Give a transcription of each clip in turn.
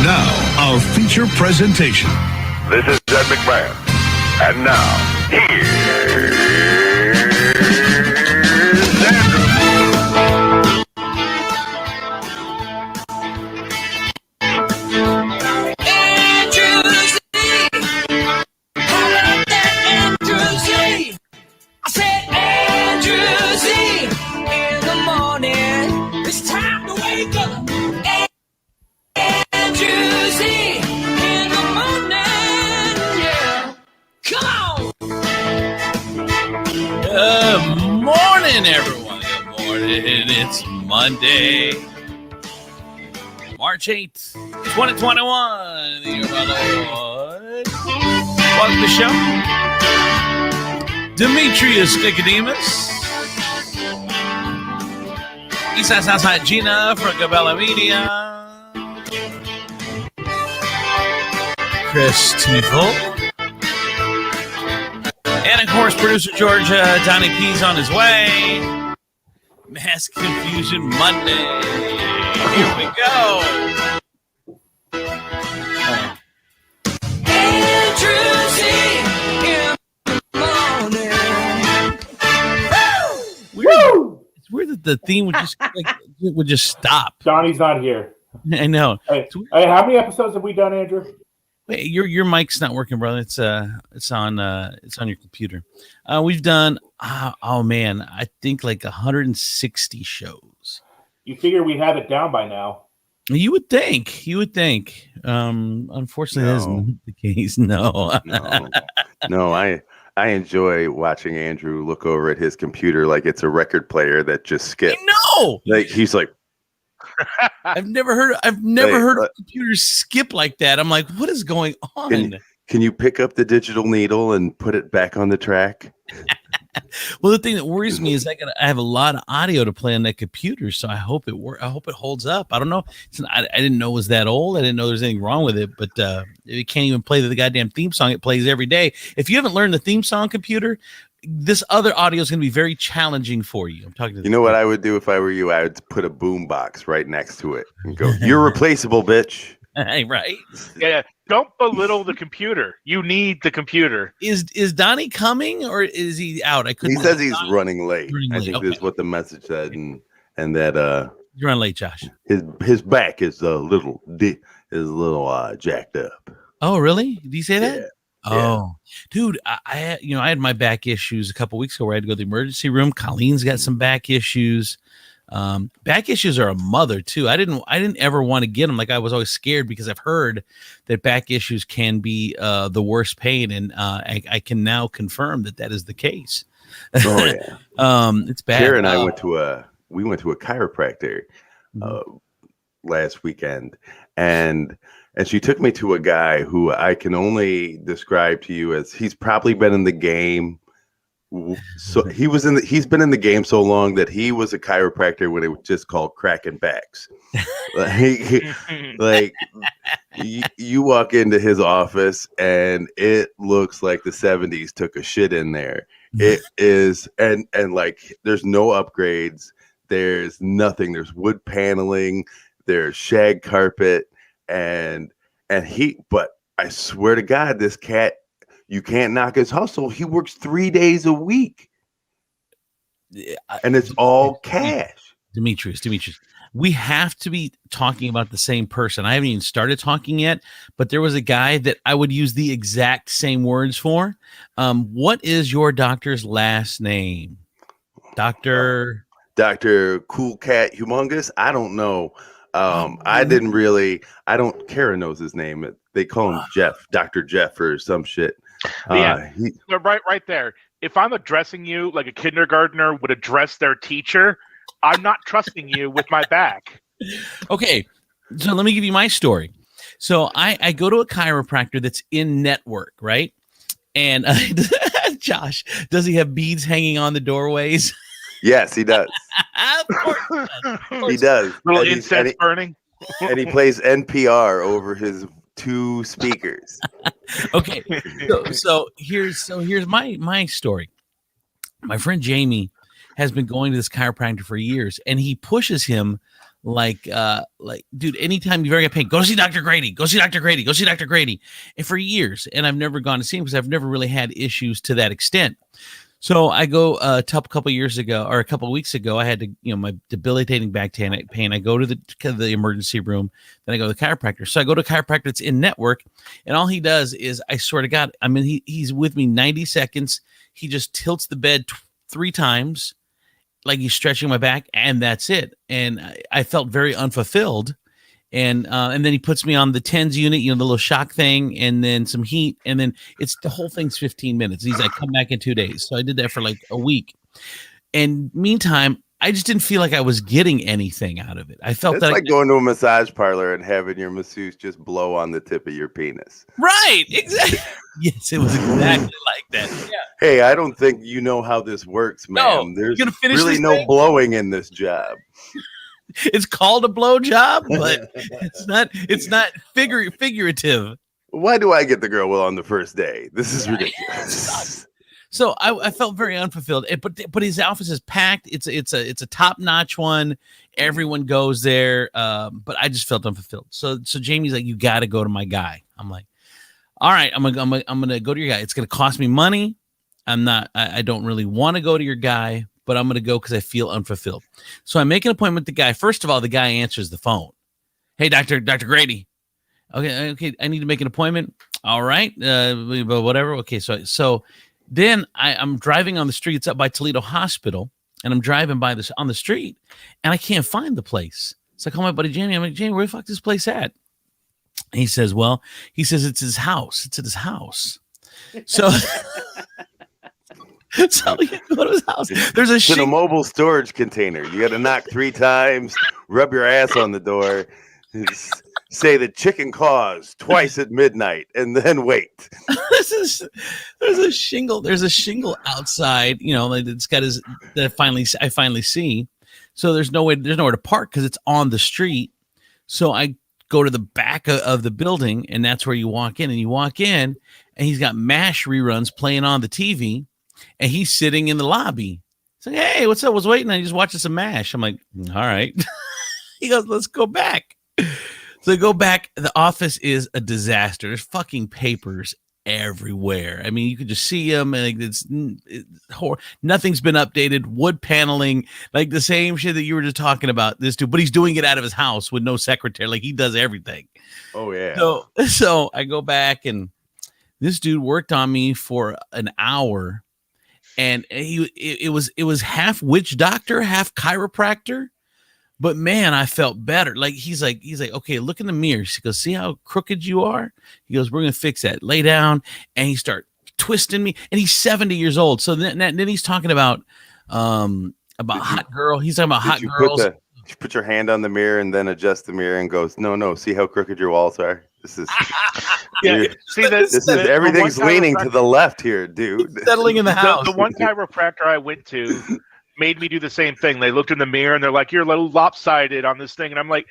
Now, our feature presentation. This is Ed McMahon. And now, here's Andrew. I said Andrew Z. In the morning, it's time to wake up. Andrew Z. In the morning, yeah. Come on. Good morning, everyone. Good morning. It's Monday, March 8th, 2021. You're on the Lord. Welcome to the show. Demetrius Nicodemus. Eastside Southside Gina from Cabela Media. Chris Tiefel. And of course, producer Georgia, Donny P's on his way. Mass Confusion Monday. Here we go. Andrew Z. In the morning. It's weird that the theme would just stop. Donnie's not here. I know. Hey, how many episodes have we done, Andrew? Wait, your mic's not working, brother. It's on your computer. We've done I think like 160 shows. You figure we have it down by now. You would think. Unfortunately, that isn't the case. No. I enjoy watching Andrew look over at his computer like it's a record player that just skipped. No, like he's like, I've never heard of computers skip like that. I'm like, what is going on? Can you pick up the digital needle and put it back on the track? Well, the thing that worries me is I have a lot of audio to play on that computer, so I hope it holds up. I don't know. I didn't know it was that old. I didn't know there's anything wrong with it, but it can't even play the goddamn theme song. It plays every day. If you haven't learned the theme song computer, this other audio is going to be very challenging for you. I'm talking to you know what I would do if I were you? I would put a boom box right next to it and go, "You're replaceable, bitch." Right? Yeah. Don't belittle the computer. You need the computer. Is Donnie coming or is he out? He says he's running late. I think this is what the message said, and that you're running late, Josh. His back is a little jacked up. Oh, really? Did he say that? Yeah. Oh, dude, I had my back issues a couple weeks ago where I had to go to the emergency room. Colleen's got some back issues. Back issues are a mother too. I didn't ever want to get them. Like I was always scared because I've heard that back issues can be the worst pain, and I can now confirm that is the case. Oh yeah, it's bad. Kara and I went to a chiropractor last weekend, and she took me to a guy who I can only describe to you as he's probably been in the game. So he's been in the game so long that he was a chiropractor when it was just called cracking backs. like you walk into his office and it looks like the 70s took a shit in there. It is, and like there's no upgrades, there's nothing, there's wood paneling, there's shag carpet, but I swear to God, this cat, you can't knock his hustle. He works 3 days a week. And it's all cash. Demetrius, we have to be talking about the same person. I haven't even started talking yet, but there was a guy that I would use the exact same words for. What is your doctor's last name? Dr. Cool Cat Humongous? I don't know. Kara knows his name. They call him Jeff, Dr. Jeff or some shit. Right there. If I'm addressing you like a kindergartner would address their teacher, I'm not trusting you with my back. Okay, so let me give you my story. So I go to a chiropractor that's in network, right? And Josh, does he have beads hanging on the doorways? Yes, he does. Of course he does. Little incense burning. And he plays NPR over his two speakers. Okay, so here's my story. My friend Jamie has been going to this chiropractor for years, and he pushes him dude, anytime you've ever got pain, go see Dr. Grady, go see Dr. Grady, go see Dr. Grady. And for years, and I've never gone to see him because I've never really had issues to that extent. So I go a couple years ago, or a couple of weeks ago, I had to, my debilitating back pain. I go to the emergency room, then I go to the chiropractor. So I go to a chiropractor that's in network, and all he does is, I swear to God, I mean, he's with me 90 seconds. He just tilts the bed 3 times, like he's stretching my back, and that's it. And I felt very unfulfilled. And then he puts me on the TENS unit, the little shock thing, and then some heat, and then the whole thing's 15 minutes. He's like, come back in 2 days. So I did that for like a week. And meantime, I just didn't feel like I was getting anything out of it. I felt it's like going to a massage parlor and having your masseuse just blow on the tip of your penis. Right, exactly. Yes, it was exactly like that. Yeah. Hey, I don't think you know how this works, man. No, There's really no blowing in this job. It's called a blow job, but it's not figurative. Why do I get the girl on the first day? This is ridiculous. So I felt very unfulfilled. But his office is packed. It's a top-notch one. Everyone goes there. But I just felt unfulfilled. So Jamie's like, you got to go to my guy. I'm like, all right, I'm gonna go to your guy. It's gonna cost me money. I don't really want to go to your guy, but I'm going to go because I feel unfulfilled. So I make an appointment with the guy. First of all, the guy answers the phone. Hey, Dr. Grady. Okay. I need to make an appointment. All right. But whatever. Okay. So then I'm driving on the street. It's up by Toledo Hospital, and I'm driving on the street, and I can't find the place. So I call my buddy Jamie. I'm like, Jamie, where the fuck is this place at? And he says, it's his house. It's at his house. So so you go to his house. There's it's in a mobile storage container. You got to knock 3 times, rub your ass on the door, say the chicken claws twice at midnight, and then wait. There's a shingle. There's a shingle outside. It's got that I finally see. So there's nowhere to park because it's on the street. So I go to the back of the building, and that's where you walk in. And you walk in, and he's got MASH reruns playing on the TV. And he's sitting in the lobby. He's like, hey, what's up? I was waiting. I just watching some MASH. I'm like, all right. He goes, let's go back. So I go back. The office is a disaster. There's fucking papers everywhere. I mean, you could just see them, and it's nothing's been updated. Wood paneling, like the same shit that you were just talking about. This dude, but he's doing it out of his house with no secretary. Like, he does everything. Oh yeah. So I go back, and this dude worked on me for an hour. And it was half witch doctor, half chiropractor, but man, I felt better. Like he's like, okay, look in the mirror. He goes, see how crooked you are? He goes, we're gonna fix that. Lay down, and he start twisting me. And he's 70 years old. So then he's talking about hot girl. He's talking about hot girls. Put your hand on the mirror and then adjust the mirror and goes, no. See how crooked your walls are? This is everything's leaning to the left here, dude. Settling in the house. The one chiropractor I went to made me do the same thing. They looked in the mirror and they're like, you're a little lopsided on this thing. And I'm like,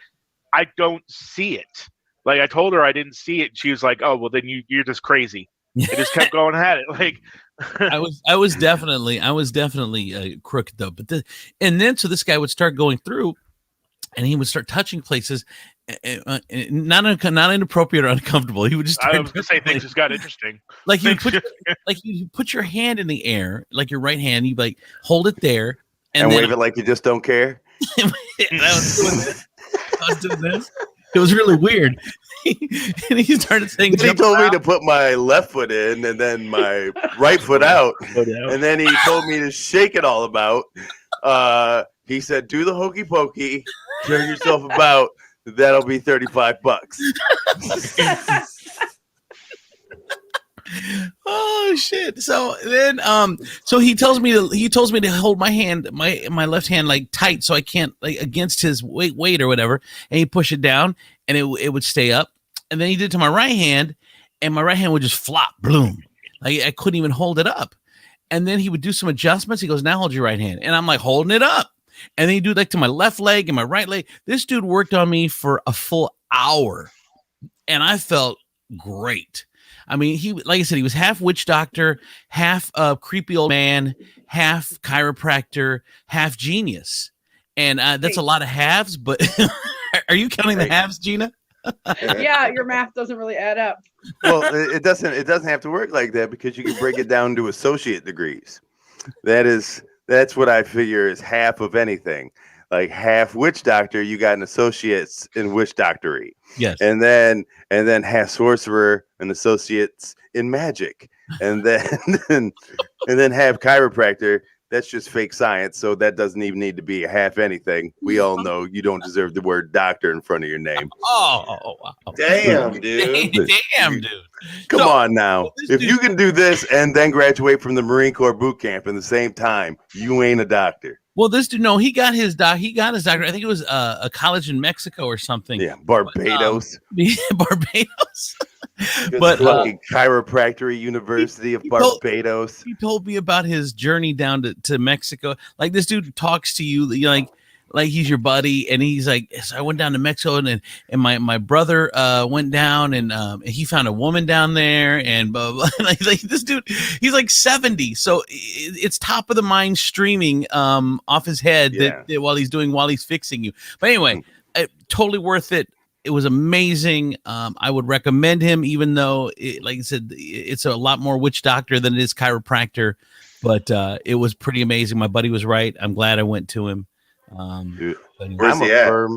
I don't see it. Like, I told her I didn't see it. And she was like, oh, well, then you're just crazy. I just kept going at it. Like, I was definitely crooked though. But so this guy would start going through, and he would start touching places, not inappropriate or uncomfortable. He would just. I was gonna say things just got interesting. Like you put your hand in the air, like your right hand. You like hold it there and wave it like you just don't care. I was doing this. It was really weird. And he started saying, he told me to put my left foot in and then my right foot out. And then he told me to shake it all about. He said, do the hokey pokey, turn yourself about. That'll be $35. Oh shit. So then so he tells me to hold my hand, my left hand like tight so I can't like against his weight or whatever, and he push it down and it would stay up. And then he did it to my right hand, and my right hand would just flop, boom. Like I couldn't even hold it up. And then he would do some adjustments. He goes, now hold your right hand. And I'm like holding it up. And then he'd do like to my left leg and my right leg. This dude worked on me for a full hour, and I felt great. I mean, like I said, he was half witch doctor, half creepy old man, half chiropractor, half genius. and that's a lot of halves. But are you counting the halves, Gina? Yeah, your math doesn't really add up. Well, it doesn't have to work like that because you can break it down to associate degrees. That's what I figure is half of anything. Like half witch doctor, you got an associates in witch doctory. Yes. And then half sorcerer and associates in magic. And then and then half chiropractor. That's just fake science. So that doesn't even need to be a half anything. We all know you don't deserve the word doctor in front of your name. Oh, wow. Damn, dude. Damn, dude. Come on now. If you can do this and then graduate from the Marine Corps boot camp in the same time, you ain't a doctor. Well, this dude, no, he got his doctor. I think it was a college in Mexico or something. Yeah, Barbados. Barbados. But fucking chiropractic university of Barbados. He told me about his journey down to Mexico. Like this dude talks to you, like he's your buddy, and he's like, so I went down to Mexico, and my brother went down, and he found a woman down there, and blah, blah, blah. like this dude, he's like 70, so it's top of the mind streaming off his head that while he's fixing you. But anyway, totally worth it. It was amazing. I would recommend him, even though, like I said, it's a lot more witch doctor than it is chiropractor. But it was pretty amazing. My buddy was right. I'm glad I went to him. Where's he at?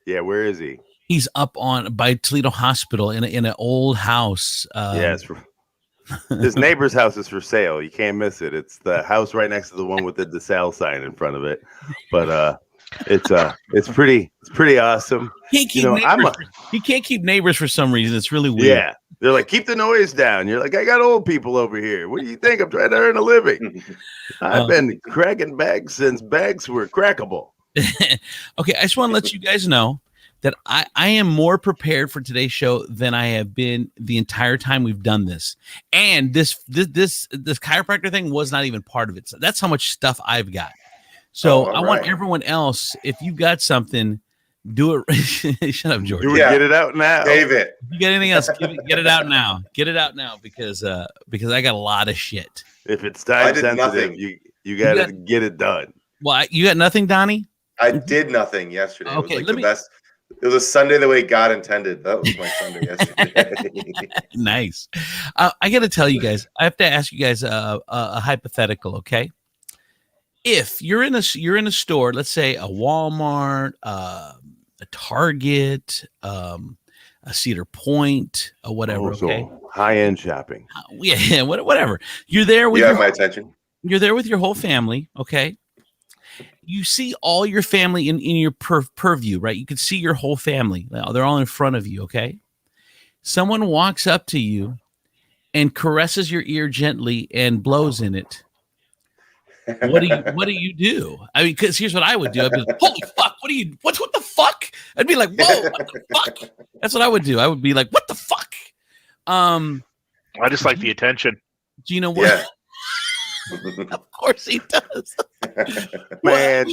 Yeah, where is he? He's up by Toledo Hospital in an old house. His neighbor's house is for sale. You can't miss it. It's the house right next to the one with the DeSalle sign in front of it. But it's pretty awesome. He can't keep neighbors for some reason. It's really weird. Yeah. They're like, keep the noise down. You're like, I got old people over here. What do you think? I'm trying to earn a living. I've been cracking bags since bags were crackable. Okay, I just want to let you guys know that I am more prepared for today's show than I have been the entire time we've done this. And this chiropractor thing was not even part of it. So that's how much stuff I've got. So I want everyone else, if you've got something, do it. Shut up, George. Get it out now. David. If you got anything else, get it out now. Get it out now because I got a lot of shit. If it's time sensitive, you got to get it done. Well, you got nothing, Donnie? I did nothing yesterday. Okay, it was the best. It was a Sunday the way God intended. That was my Sunday yesterday. Nice. I got to tell you guys, I have to ask you guys a hypothetical, okay? If you're in a store, let's say a Walmart, a Target, a Cedar Point, or whatever, okay? High-end shopping. Yeah, whatever. You're there with my attention. You're there with your whole family, okay? You see all your family in your purview, right? You can see your whole family. They're all in front of you, okay? Someone walks up to you and caresses your ear gently and blows in it. What do you do? I mean, because here's what I would do. I'd be like, holy fuck, what the fuck? I'd be like, whoa, what the fuck? That's what I would do. I would be like, what the fuck? I just like the attention. Gina, what? Yeah. Of course he does. Man,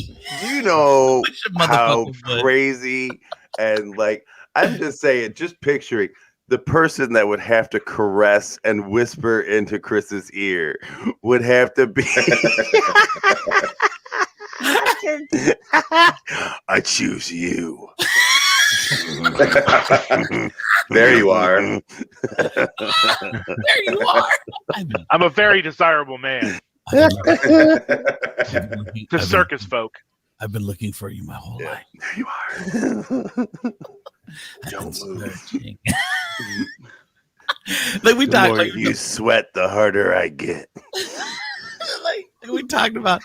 you know how crazy and like, I'm just saying, just picturing the person that would have to caress and whisper into Chris's ear would have to be I choose you. There you are. There you are. I'm a very desirable man. To circus folk. I've been looking for you my whole life. There you are. Don't move. Like we talked, the more you sweat, the harder I get. like we talked about.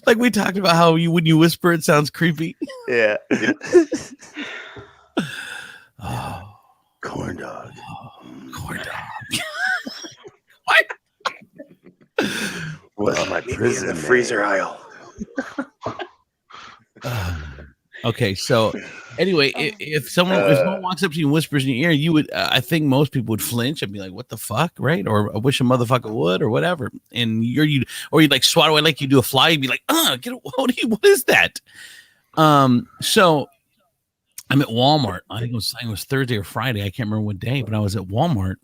Like we talked about how when you whisper, it sounds creepy. Yeah. Oh, corn dog. Corn dog. What? What's my prison in the freezer aisle? Okay, so anyway, if someone walks up to you and whispers in your ear, you would, I think most people would flinch and be like, "What the fuck?" Right? Or "I wish a motherfucker would," or whatever. And you'd like swat away like you do a fly. You'd be like, what is that?" So I'm at Walmart. I think it was Thursday or Friday. I can't remember what day, but I was at Walmart,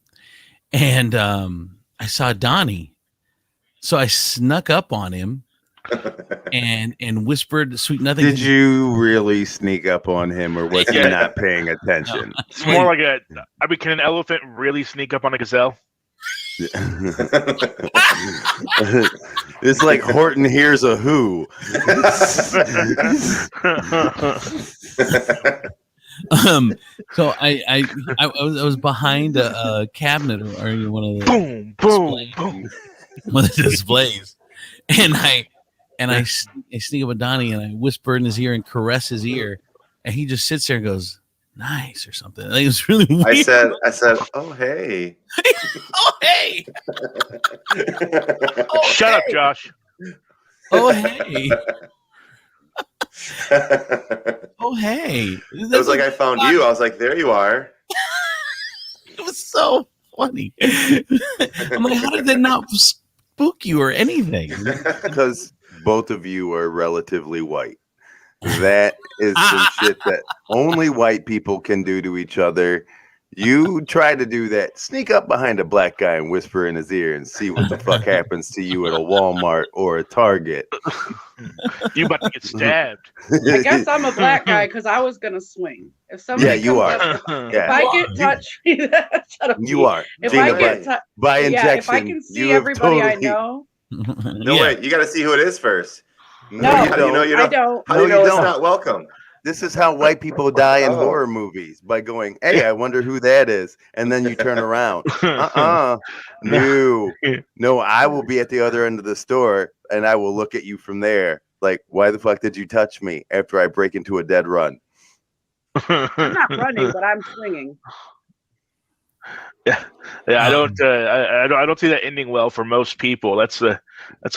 and I saw Donnie. So I snuck up on him and whispered sweet nothing. Did you really sneak up on him, or was he Yeah. not paying attention? It's more like can an elephant really sneak up on a gazelle? It's like Horton hears a who. So I was behind a cabinet or one of the Boom, boom, boom. one of the displays, and I sneak up with Donnie and I whisper in his ear and caress his ear, and he just sits there and goes, "Nice" or something. Like, it was really weird. I said, oh hey. Oh hey. Shut up, Josh. Oh hey. Oh hey. It was like I found you. I was like, there you are. It was so funny. I'm like, how did that not spook you or anything? Because both of you are relatively white. That is some shit that only white people can do to each other. You try to do that, sneak up behind a black guy and whisper in his ear and see what the fuck happens to you at a Walmart or a Target. You about to get stabbed. I guess I'm a black guy because I was gonna swing. If somebody Yeah, you comes are. up- Yeah. If I get touched, shut up. You are. If Gina, I get touched, by injection, yeah, if I can see you have everybody I totally- know, No, wait, you got to see who it is first. No, How do you know you I don't? don't. How do you No, know you it's don't. not welcome? This is how white people die in Oh. horror movies, by going, "Hey, I wonder who that is," and then you turn around. No, I will be at the other end of the store, and I will look at you from there. Like, why the fuck did you touch me after I break into a dead run? I'm not running, but I'm swinging. Yeah, I don't see that ending well for most people. That's a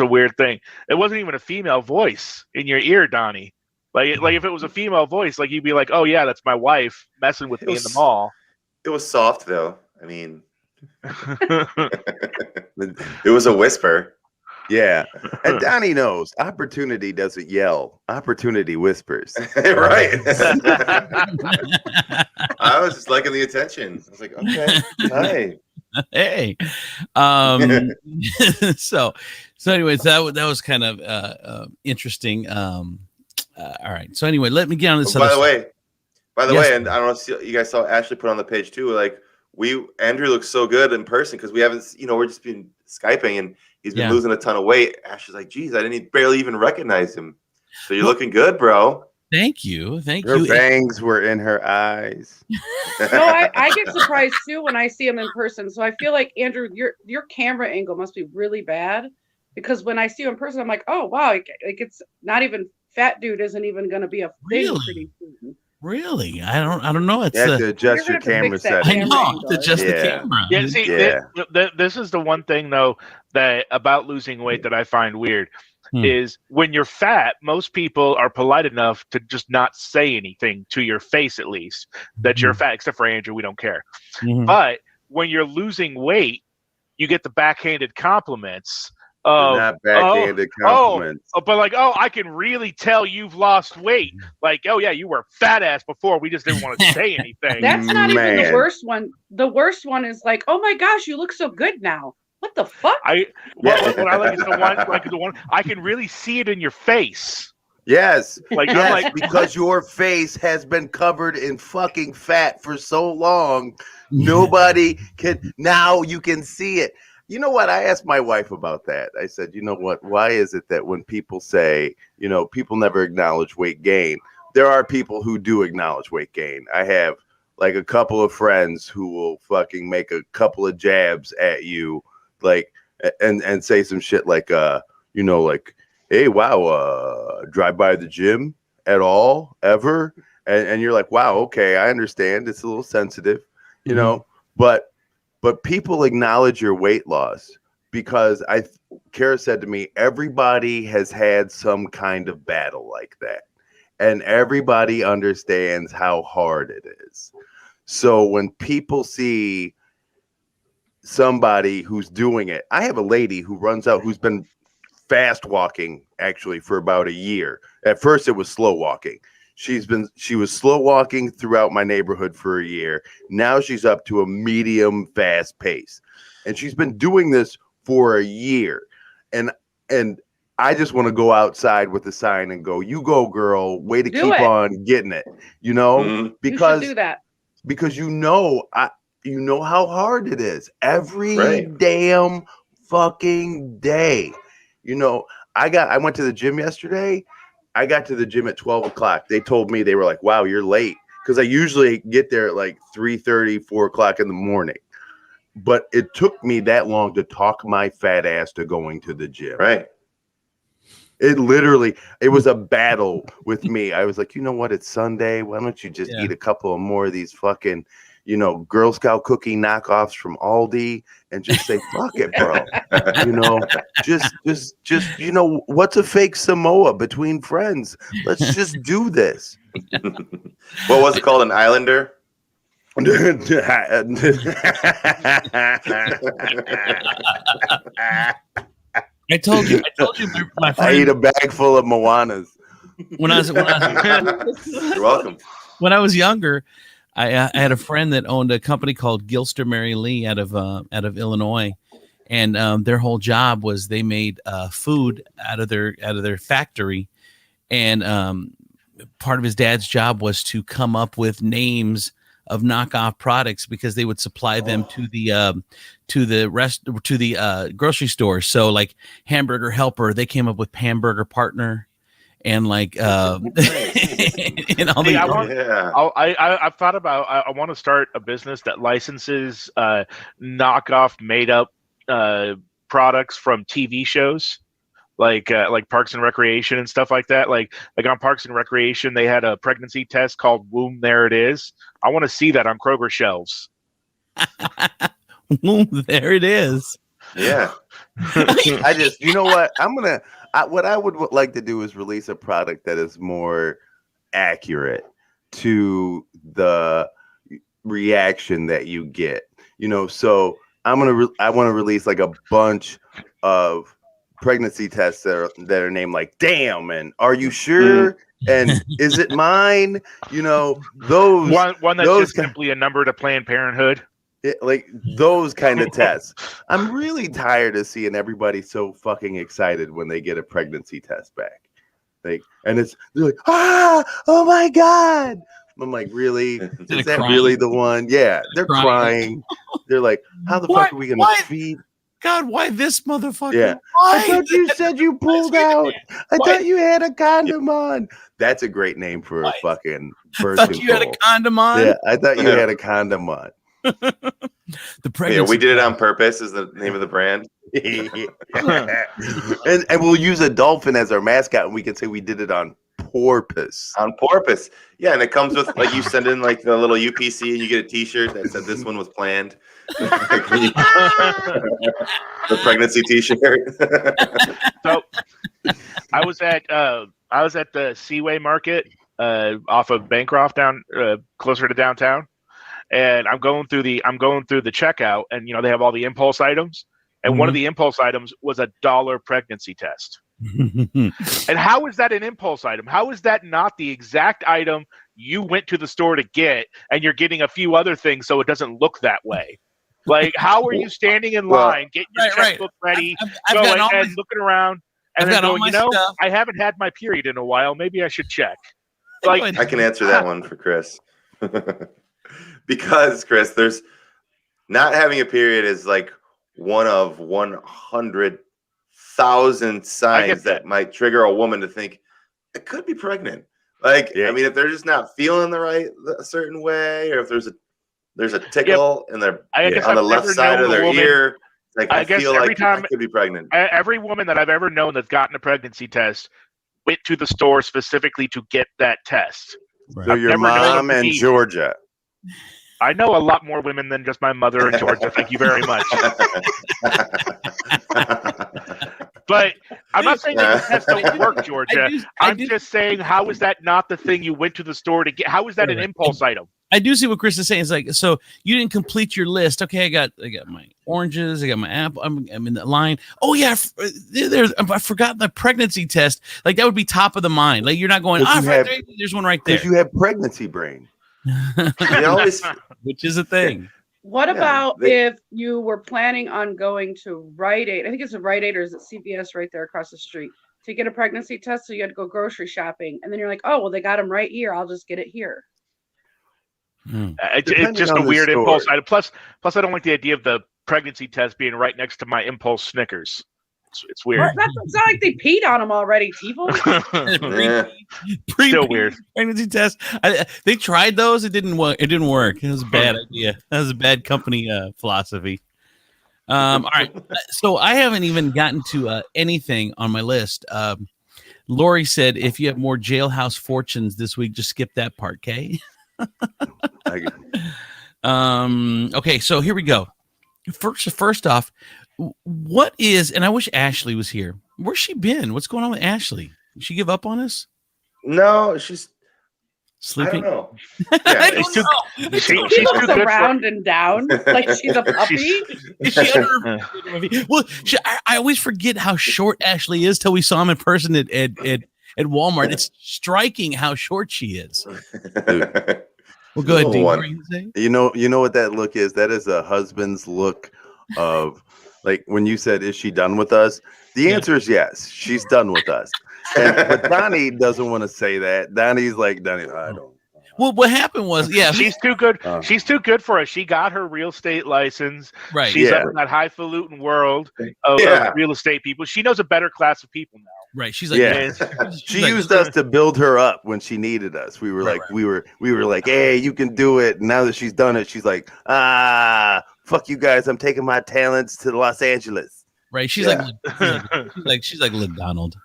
weird thing. It wasn't even a female voice in your ear, Donnie. Like if it was a female voice, like you'd be like, "Oh yeah, that's my wife messing with me in the mall." It was soft though. I mean, it was a whisper. Yeah, and Donnie knows opportunity doesn't yell; opportunity whispers. Right. I was just liking the attention. I was like, okay, hi. Hey. So anyways, that was kind of interesting. All right. So anyway, let me get on this. By the way, Yes. and I don't know if you guys saw Ashley put on the page too. Like Andrew looks so good in person because we haven't, we're just been Skyping and he's been losing a ton of weight. Ashley's like, geez, I didn't barely even recognize him. So you're looking good, bro. Thank you. Her bangs were in her eyes. No, I get surprised too when I see him in person. So I feel like, Andrew, your camera angle must be really bad because when I see you in person, I'm like, oh wow, like it's not even fat dude isn't even going to be a thing pretty soon. Really? I don't know. It's You have to adjust your camera setting. I know to adjust the camera. Yeah, see, this is the one thing though that about losing weight that I find weird is when you're fat, most people are polite enough to just not say anything to your face, at least that you're fat. Except for Andrew, we don't care. But when you're losing weight, you get the backhanded compliments. Not backhanded compliments. But like, I can really tell you've lost weight. Like, oh yeah, you were fat ass before. We just didn't want to say anything. That's not even the worst one. The worst one is like, oh my gosh, you look so good now. What the fuck? What I like is the one I can really see it in your face. Yes. Like, because your face has been covered in fucking fat for so long. Nobody can, now you can see it. You know what? I asked my wife about that. I said, you know what? Why is it that when people say, people never acknowledge weight gain? There are people who do acknowledge weight gain. I have like a couple of friends who will fucking make a couple of jabs at you, like, and say some shit like, like, hey, wow, drive by the gym at all, ever? And you're like, wow, okay, I understand. It's a little sensitive, but people acknowledge your weight loss because Kara said to me, everybody has had some kind of battle like that. And everybody understands how hard it is. So when people see somebody who's doing it, I have a lady who runs out, who's been fast walking actually for about a year. At first it was slow walking. She was slow walking throughout my neighborhood for a year. Now she's up to a medium fast pace. And she's been doing this for a year. And I just want to go outside with the sign and go, "You go, girl. Way to Do keep it. on getting it." You know, Mhm. because you should do that. because you know how hard it is every Right. damn fucking day. You know, I went to the gym yesterday. I got to the gym at 12 o'clock. They told me, they were like, "Wow, you're late," because I usually get there at like 3:30, 4 o'clock in the morning. But it took me that long to talk my fat ass to going to the gym. Right. It was a battle with me. I was like, you know what? It's Sunday. Why don't you just eat a couple of more of these fucking, Girl Scout cookie knockoffs from Aldi and just say, fuck it, bro. Just, what's a fake Samoa between friends? Let's just do this. What was it called? An Islander? I told you, my friend. I ate a bag full of Moanas. When I was You're welcome. When I was younger, I had a friend that owned a company called Gilster Mary Lee out of Illinois, and their whole job was they made food out of their factory, and part of his dad's job was to come up with names of knockoff products because they would supply them to the grocery store. So like Hamburger Helper, they came up with Hamburger Partner, and like and all Hey, the I've thought about. I want to start a business that licenses knockoff, made up products from TV shows, like Parks and Recreation and stuff like that. Like on Parks and Recreation, they had a pregnancy test called "Womb There It Is." I want to see that on Kroger shelves. There it is. Yeah. I just, you know what? What I would like to do is release a product that is more accurate to the reaction that you get. So I want to release like a bunch of pregnancy tests that are named like "Damn" and "Are you sure?" and "Is it mine?" Those one that's just simply a number to Planned Parenthood. Like those kind of tests. I'm really tired of seeing everybody so fucking excited when they get a pregnancy test back. They're like, oh my God. I'm like, really? Is that really the one? Yeah, they're crying. They're like, how the fuck are we gonna feed? God, why this motherfucker? Yeah. Why? I thought you said you pulled out. I thought you had a condom on. That's a great name for a fucking birth I thought you had a condom on? Yeah, I thought you had a condom on. The pregnancy. Yeah, we did it on purpose is the name of the brand. and we'll use a dolphin as our mascot, and we can say we did it on purpose. On purpose. Yeah, and it comes with, like, you send in like the little UPC and you get a t-shirt that said this one was planned. The pregnancy t-shirt. So I was at the Seaway Market off of Bancroft down closer to downtown. And I'm going through the checkout, and they have all the impulse items, and one of the impulse items was $1 pregnancy test. And how is that an impulse item? How is that not the exact item you went to the store to get, and you're getting a few other things so it doesn't look that way? Like, how are you standing in line, getting your checkbook ready, going and looking around, and then going, I haven't had my period in a while. Maybe I should check. Like, I can answer that one for Chris. Because, Chris, there's not having a period is like one of 100,000 signs that might trigger a woman to think it could be pregnant. Like, I mean, if they're just not feeling a certain way, or if there's a tickle in their on the left side of their ear, like I feel like I could be pregnant. Every woman that I've ever known that's gotten a pregnancy test went to the store specifically to get that test. Right. So your mom and Georgia. I know a lot more women than just my mother and Georgia. Thank you very much. But I'm not saying that the tests don't work, Georgia. I'm just saying, how is that not the thing you went to the store to get? How is that an impulse item? I do see what Chris is saying. It's like, so you didn't complete your list. Okay, I got my oranges. I got my apple. I'm in the line. Oh yeah, I forgot the pregnancy test. Like that would be top of the mind. Like you're not going. There's one right there. Because you have pregnancy brain. Which is a thing. What about if you were planning on going to Rite Aid? I think it's a Rite Aid, or is it CVS right there across the street? to get a pregnancy test, so you had to go grocery shopping, and then you're like, oh well, they got them right here. I'll just get it here. It's just a weird impulse. Plus, I don't like the idea of the pregnancy test being right next to my impulse Snickers. It's weird. It's not like they peed on them already, Tiefel. Still weird. Pregnancy test. They tried those. It didn't work. It was a bad idea. That was a bad company philosophy. All right. So I haven't even gotten to anything on my list. Lori said, if you have more jailhouse fortunes this week, just skip that part, Kay. Okay, so here we go. First off, what is, and I wish Ashley was here. Where's she been? What's going on with Ashley? Did she give up on us? No, she's sleeping. I don't know. Yeah, she looks around and down like she's a puppy. Is she under well, I always forget how short Ashley is till we saw him in person at Walmart. It's striking how short she is. Well, go ahead, Dean. You know what that look is? That is a husband's look of, like, when you said, is she done with us? The answer is yes, she's done with us. But Donnie doesn't want to say that. Donnie's like, Donnie, I don't. Well, what happened was, she's too good. She's too good for us. She got her real estate license. Right. She's up in that highfalutin world of real estate people. She knows a better class of people now. Right. She's like, she used us to build her up when she needed us. We were we were like, hey, you can do it. And now that she's done it, she's like, fuck you guys. I'm taking my talents to Los Angeles. Right. She's she's like, look, Donald,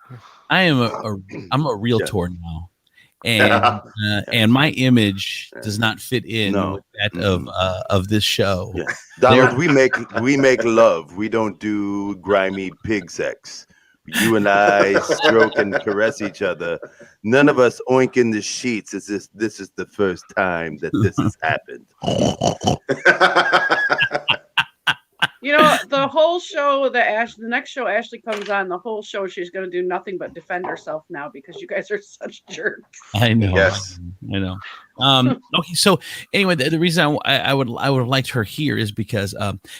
I'm a realtor now. And my image does not fit in with that of this show. Yeah. Donald, we make love. We don't do grimy pig sex. You and I stroke and caress each other. None of us oink in the sheets. This is the first time that this has happened. You know, the whole show the next show Ashley comes on, the whole show she's going to do nothing but defend herself now because you guys are such jerks. I know. Yes. I know. Okay, so anyway, the reason I would have liked her here is because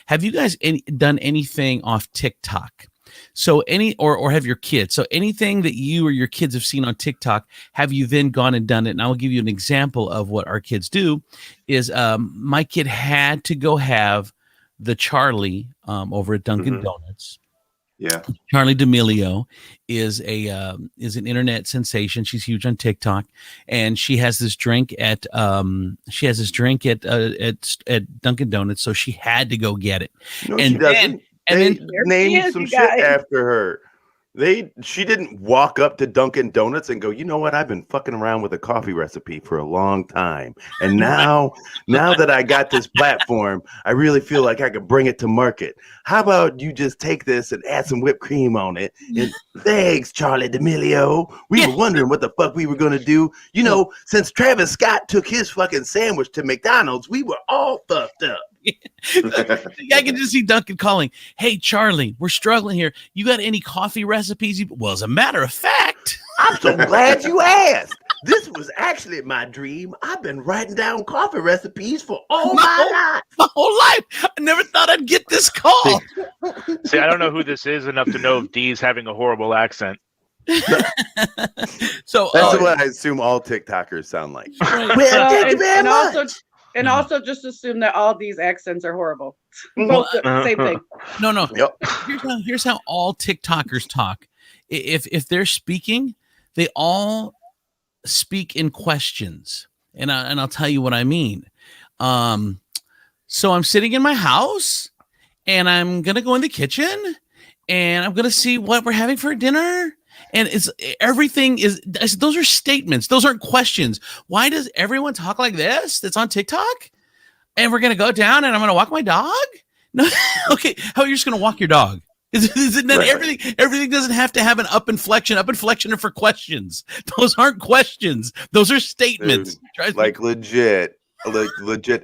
have you guys done anything off TikTok? So or have your kids? So anything that you or your kids have seen on TikTok, have you then gone and done it? And I will give you an example of what our kids do. Is my kid had to go have the Charlie over at Dunkin' Donuts. Yeah, Charlie D'Amelio is an internet sensation. She's huge on TikTok, and she has this drink at Dunkin' Donuts. So she had to go get it. No, and she doesn't. They named some shit after her. She didn't walk up to Dunkin' Donuts and go, you know what? I've been fucking around with a coffee recipe for a long time. And now that I got this platform, I really feel like I could bring it to market. How about you just take this and add some whipped cream on it? And thanks, Charlie D'Amelio. We were wondering what the fuck we were going to do. You know, since Travis Scott took his fucking sandwich to McDonald's, we were all fucked up. I can just see Duncan calling, hey, Charlie, we're struggling here. You got any coffee recipes? Well, as a matter of fact, I'm so glad you asked. This was actually my dream. I've been writing down coffee recipes for all my whole life. I never thought I'd get this call. See, I don't know who this is enough to know if Dee's having a horrible accent. So that's what I assume all TikTokers sound like. Well, thank you very much. And also just assume that all these accents are horrible. Both the same thing. No. Yep. Here's how all TikTokers talk. If they're speaking, they all speak in questions. And I'll tell you what I mean. So I'm sitting in my house and I'm going to go in the kitchen and I'm going to see what we're having for dinner. And those are statements. Those aren't questions. Why does everyone talk like this? That's on TikTok. And we're going to go down and I'm going to walk my dog. No. Okay. How are you just going to walk your dog? Is it not everything doesn't have to have an up inflection are for questions. Those aren't questions. Those are statements. Dude, like legit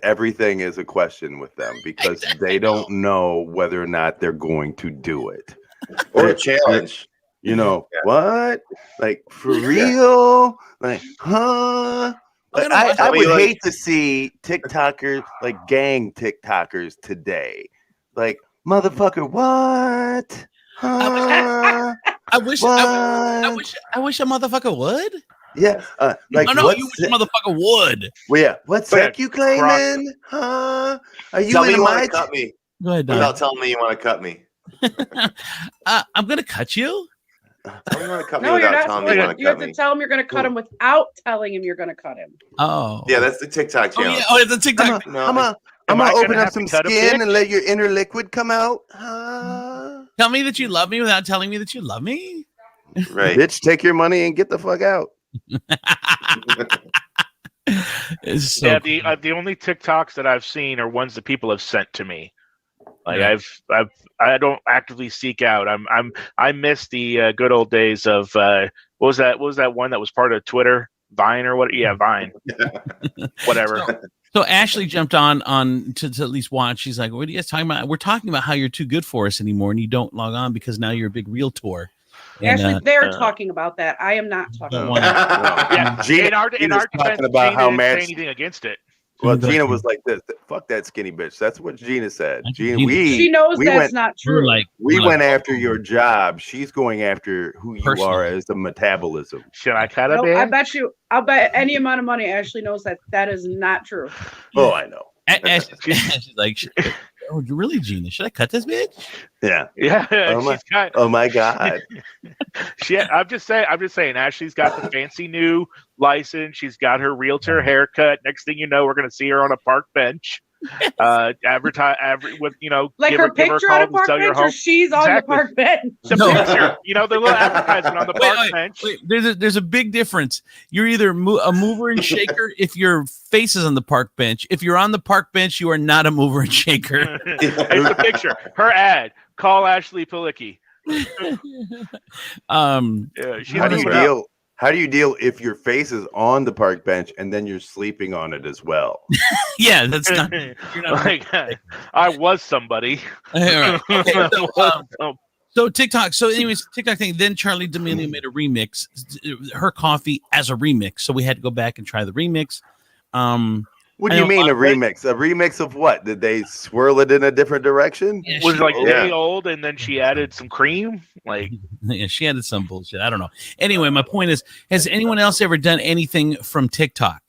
everything is a question with them because they don't know whether or not they're going to do it. Or a challenge. You know, what? Like, for real? Like, huh? Like, I would hate to see TikTokers, like gang TikTokers today. Like, motherfucker, what? Huh? I wish I wish a motherfucker would. Yeah, like No, you wish a motherfucker would. Well, yeah, what sec you claiming? Huh? Are you in want my to cut me Go ahead, Don. without telling me you want to cut me? I'm gonna cut you. Tell me you want to cut me No, you're without not. telling me you want to You have cut to me. tell him you're going to cut him without telling him you're going to cut him. Oh, Yeah, that's the TikTok oh challenge. yeah. Oh, it's a TikTok. I'm No, gonna I open gonna up have to some cut a skin bitch? and let your inner liquid come out. Huh? Tell me that you love me without telling me that you love me. right. Bitch, take your money and get the fuck out. It's so Yeah, the only TikToks that I've seen are ones that people have sent to me. Like Yeah. I don't actively seek out. I miss the good old days of what was that one that was part of Twitter, Vine or what? Yeah, Vine. Whatever. So Ashley jumped on to at least watch. She's like, "What are you guys talking about? We're talking about how you're too good for us anymore, and you don't log on because now you're a big realtor." And, Actually, they're talking about that. I am not talking don't about wanna- Yeah, Gina- in our Gina's defense, talking about Gina how didn't mad say she- anything against it. Well, Gina Gina doesn't- was like this. Fuck that skinny bitch. That's what Gina said. That's what Gina, Gina we said. She knows we that's went not we're true. like we we're went like, after your job. She's going after who you Personally. are as the metabolism. Should I cut a No, bit? I'll bet any amount of money Ashley knows that is not true. Oh, I know. She's like, "Oh, really, Gina? Should I cut this bitch?" Yeah. Yeah, Oh my- she's got. Oh my God. I'm just saying. Ashley's got the fancy new license. She's got her realtor haircut. Next thing you know, we're gonna see her on a park bench. With Like give her give picture call on a to park sell your bench, or home. she's on the Exactly. park bench. The No. picture, the little advertisement on the park bench. Wait, there's a big difference. You're either a mover and shaker if your face is on the park bench. If you're on the park bench, you are not a mover and shaker. It's the picture. Her ad. Call Ashley Palicki. Um, Yeah, she's How do you moving up. deal? How do you deal if your face is on the park bench and then you're sleeping on it as well? yeah, that's not. You're not Like, I was somebody. All right. Okay, so TikTok. So, anyways, TikTok thing. Then Charlie D'Amelio made a remix, her coffee as a remix. So we had to go back and try the remix. What do I you know, mean a right? remix? A remix of what? Did they swirl it in a different direction? Yeah, Was she- like Oh, day yeah. old, and then she added some cream. Like, yeah, she added some bullshit. I don't know. Anyway, my point is, has anyone else ever done anything from TikTok?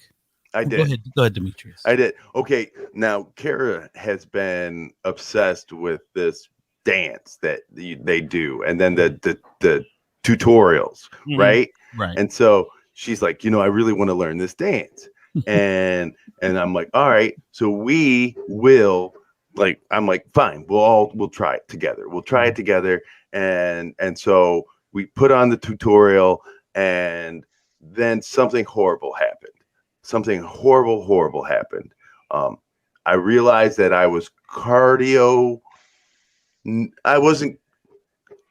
I Go did. ahead, Demetrius. I did. Okay, now Kara has been obsessed with this dance that they do, and then the tutorials, Mhm. right? Right. And so she's like, I really want to learn this dance, and I'm like, all right, so we will. Like, I'm like, fine, we'll try it together. We'll try it together, and so we put on the tutorial, and then something horrible happened. Something horrible happened. I realized that I was cardio.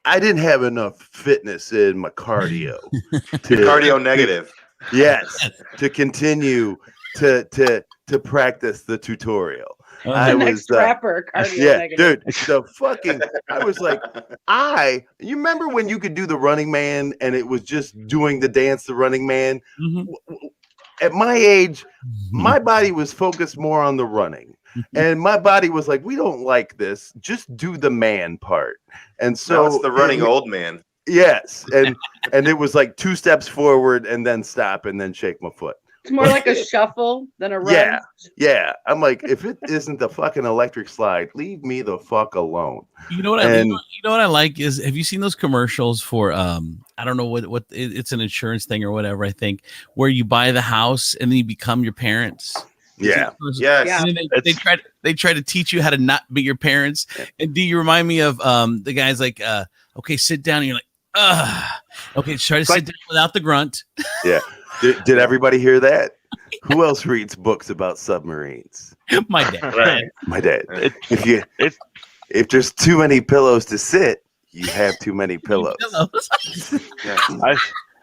I didn't have enough fitness in my cardio. Cardio negative. Yes, to continue to practice the tutorial. I The was, next rapper, cardio Yeah, negative. dude, I was like, you remember when you could do the Running Man and it was just doing the dance, the Running Man? Mhm. At my age, my body was focused more on the running. And my body was like, we don't like this. Just do the man part. And so So it's the running old man. Yes. And it was like 2 steps forward and then stop and then shake my foot. It's more like a shuffle than a run. Yeah. Yeah. I'm like, if it isn't the fucking electric slide, leave me the fuck alone. You know what I like is, have you seen those commercials for I don't know what it's an insurance thing or whatever, I think, where you buy the house and then you become your parents. Yeah. Yes. Yeah. And then they try to teach you how to not be your parents. And do you remind me of the guys like okay, sit down, and you're like, okay, try to sit down without the grunt. Yeah. Did everybody hear that? Who else reads books about submarines? My dad. Right. My dad. If there's too many pillows to sit, you have too many pillows.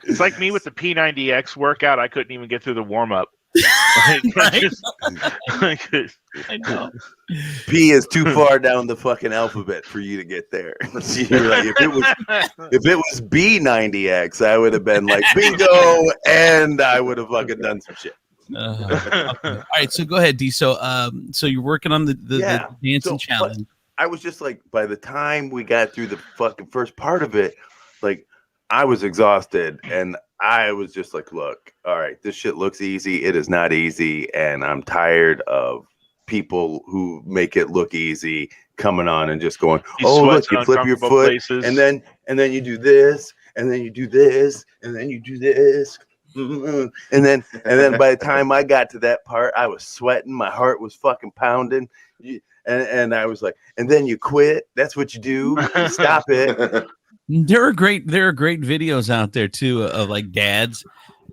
It's like me with the P90X workout. I couldn't even get through the warm up. Right? I know. P is too far down the fucking alphabet for you to get there. You're like, if it was B90X, I would have been like bingo, and I would have fucking done some shit. Okay. All right, so go ahead, D. So you're working on the dancing challenge. I was just like, by the time we got through the fucking first part of it, like I was exhausted, and I was just like, look, all right, this shit looks easy. It is not easy, and I'm tired of people who make it look easy coming on and just going, oh, look, you flip your foot, places. and then you do this, and then you do this, and then you do this. And then by the time I got to that part, I was sweating. My heart was fucking pounding. And I was like, and then you quit. That's what you do. You stop it. There are great videos out there too of like dads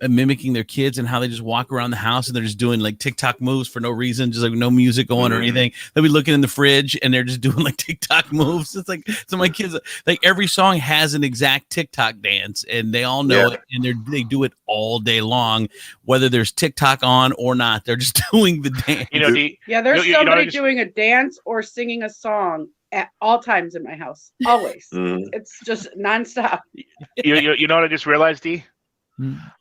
mimicking their kids and how they just walk around the house and they're just doing like TikTok moves for no reason, just like no music going or anything. They'll be looking in the fridge and they're just doing like TikTok moves. It's like, so my kids, like every song has an exact TikTok dance and they all know it, and they do it all day long, whether there's TikTok on or not. They're just doing the dance. There's somebody doing a dance or singing a song at all times in my house. Always. It's just nonstop. You know what I just realized, D?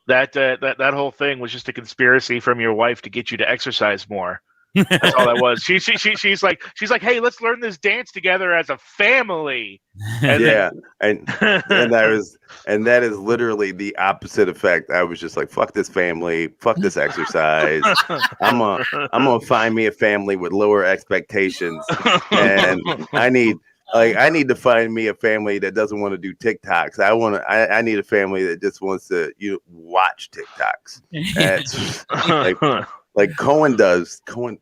That whole thing was just a conspiracy from your wife to get you to exercise more. That's all that was. She's like, hey, let's learn this dance together as a family. And and that is literally the opposite effect. I was just like, fuck this family, fuck this exercise. I'm gonna find me a family with lower expectations, and I need to find me a family that doesn't want to do TikToks. I need a family that just wants to watch TikToks. That's like Cohen does. Cohen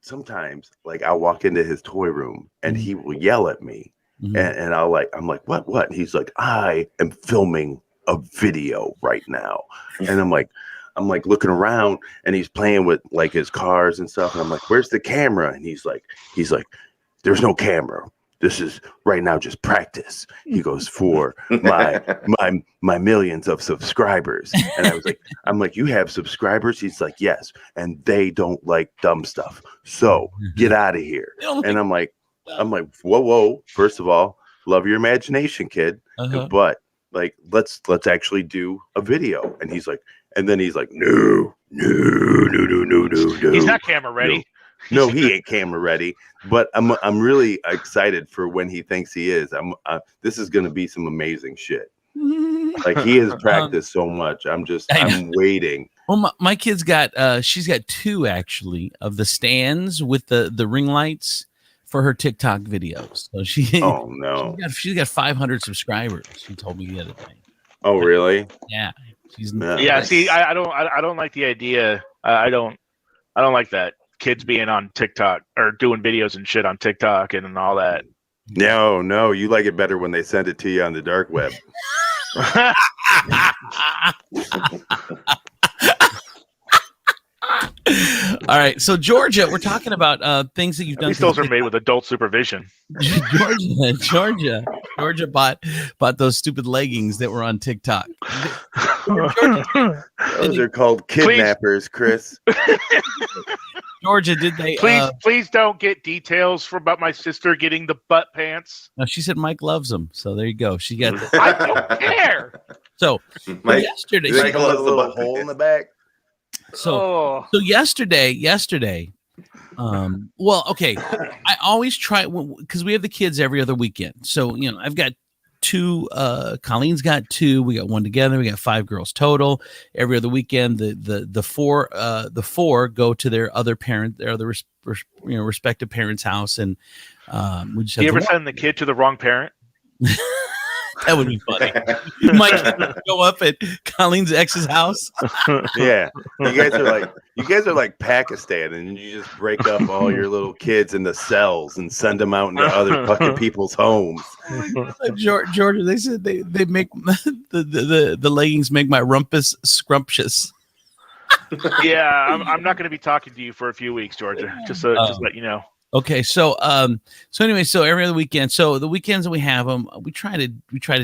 sometimes, like, I'll walk into his toy room and he will yell at me, and I'm like, what? And he's like, I am filming a video right now, and I'm like looking around and he's playing with like his cars and stuff, and I'm like, where's the camera? And he's like, there's no camera. This is right now just practice. He goes, for my millions of subscribers. And I'm like, you have subscribers? He's like, yes. And they don't like dumb stuff. So get out of here. And I'm like, whoa. First of all, love your imagination, kid. But like, let's actually do a video. And he's like, no. He's not camera ready. No, he ain't camera ready, but I'm really excited for when he thinks he is. This is going to be some amazing shit. Like, he has practiced so much. I'm waiting. Well, my kid's got she's got 2 actually of the stands with the ring lights for her TikTok videos. So she's got 500 subscribers. She told me the other day. Oh, really? Yeah. See, I don't like the idea. I don't like that. Kids being on TikTok or doing videos and shit on TikTok and all that. No, you like it better when they send it to you on the dark web. All right, so Georgia, we're talking about things that you've done. These those are made with adult supervision. Georgia bought those stupid leggings that were on TikTok. Those are called kidnappers, Chris. Georgia, did they? Please don't get details about my sister getting the butt pants. No, she said Mike loves them, so there you go. She got. I don't care. So Mike, yesterday, she got a little hole in the back. So yesterday. Well, okay. I always try because we have the kids every other weekend. So I've got 2. Colleen's got 2. We got 1 together. We got 5 girls total. Every other weekend, the 4 go to their other parent, their other respective parents' house, and we just. Do you ever send the kid to the wrong parent? That would be funny. Mike go up at Colleen's ex's house. Yeah, you guys are like Pakistan, and you just break up all your little kids into cells and send them out into other fucking people's homes. Georgia, they said they make the leggings make my rumpus scrumptious. Yeah, I'm not going to be talking to you for a few weeks, Georgia. Just let you know. Okay, so anyway, so every other weekend, so the weekends that we have them, we try to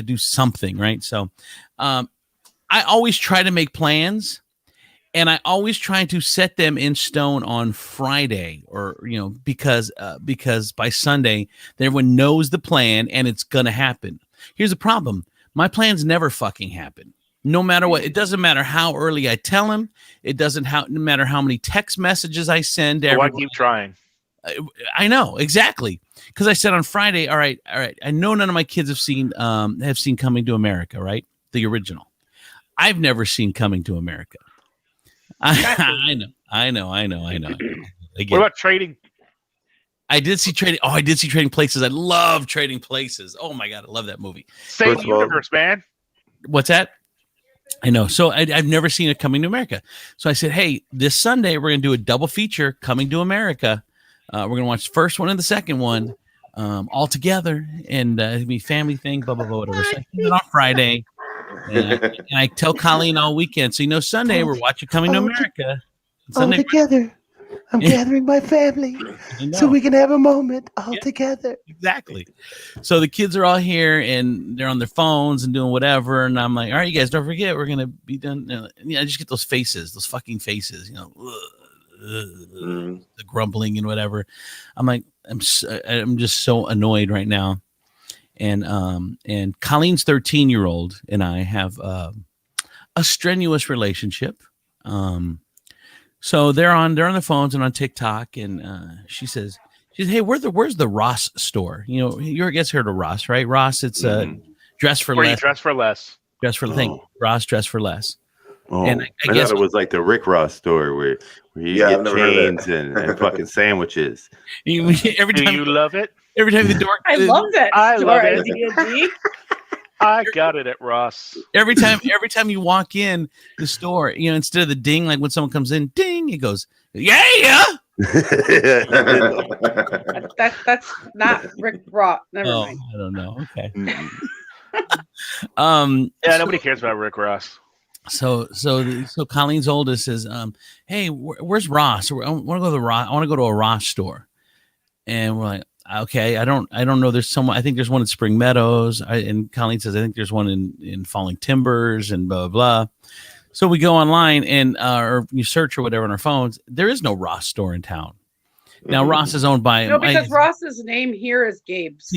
do something, right? So, I always try to make plans, and I always try to set them in stone on Friday, or because by Sunday everyone knows the plan and it's gonna happen. Here's the problem: my plans never fucking happen. No matter what, it doesn't matter how early I tell them. It doesn't matter how many text messages I send. I keep trying. I know exactly, because I said on Friday, all right, I know none of my kids have seen Coming to America, right? The original. I've never seen Coming to America. I know. What about Trading? I did see Trading Places. I love Trading Places. Oh my God, I love that movie. Same universe, man. What's that? I know. So I've never seen it Coming to America. So I said, hey, this Sunday we're going to do a double feature, Coming to America. We're going to watch the first one and the second one all together, and it'll be a family thing, blah, blah, blah, whatever. So I did it on Friday, and I tell Colleen all weekend. So, Sunday we're watching Coming to America. Sunday, all together. I'm gathering my family so we can have a moment all together. Exactly. So the kids are all here and they're on their phones and doing whatever. And I'm like, all right, you guys, don't forget, we're going to be done. I just get those faces, those fucking faces, the grumbling and whatever. I'm like, I'm just so annoyed right now. And Colleen's 13-year-old and I have a strenuous relationship. So they're on their phones and on TikTok, and she says, "Hey, where's the Ross store? You guys heard of Ross, right? Ross, it's dress for less. Dress for less. Ross, dress for less." Oh, and I guess it was like the Rick Ross store where you get chains and fucking sandwiches. Every time you love it? Every time the door, I love that. I store love it. idea, I got it at Ross. Every time you walk in the store, instead of the ding, like when someone comes in, ding, it goes, yeah. That's not Rick Ross. Never mind. I don't know. Okay. Yeah, nobody cares about Rick Ross. So Colleen's oldest says, "Hey, where's Ross? I want to go to the Ross. I want to go to a Ross store." And we're like, okay, I don't know. There's someone. I think there's one in Spring Meadows. And Colleen says, I think there's one in Falling Timbers and blah, blah, blah. So we go online and or you search or whatever on our phones. There is no Ross store in town. Now Ross is owned by because Ross's name here is Gabe's.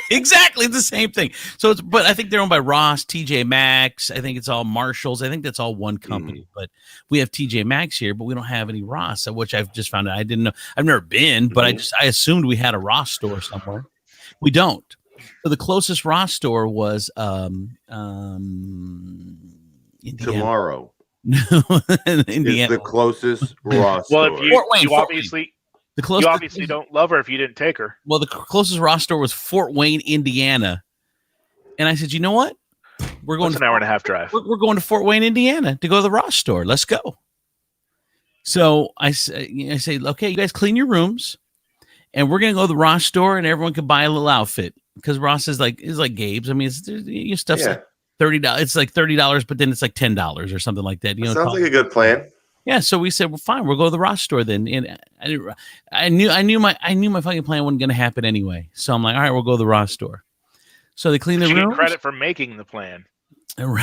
Exactly the same thing. So but I think they're owned by Ross, TJ Maxx. I think it's all Marshalls. I think that's all one company. But we have TJ Maxx here, but we don't have any Ross, which I've just found out. I didn't know. I've never been, but I assumed we had a Ross store somewhere. We don't. So the closest Ross store was tomorrow. Indiana. The closest Ross well, store. If you obviously. You obviously don't love her if you didn't take her. Well, the closest Ross store was Fort Wayne, Indiana. And I said, you know what? We're going an hour and a half drive. We're going to Fort Wayne, Indiana to go to the Ross store. Let's go. So I say, okay, you guys clean your rooms and we're going to go to the Ross store and everyone can buy a little outfit because Ross is like Gabe's. I mean, your stuff's like $30. It's like $30, but then it's like $10 or something like that. Sounds like a good plan. Yeah, so we said, well, fine, we'll go to the Ross store then. And I knew my fucking plan wasn't going to happen anyway. So I'm like, all right, we'll go to the Ross store. So they clean the rooms. Get credit for making the plan. So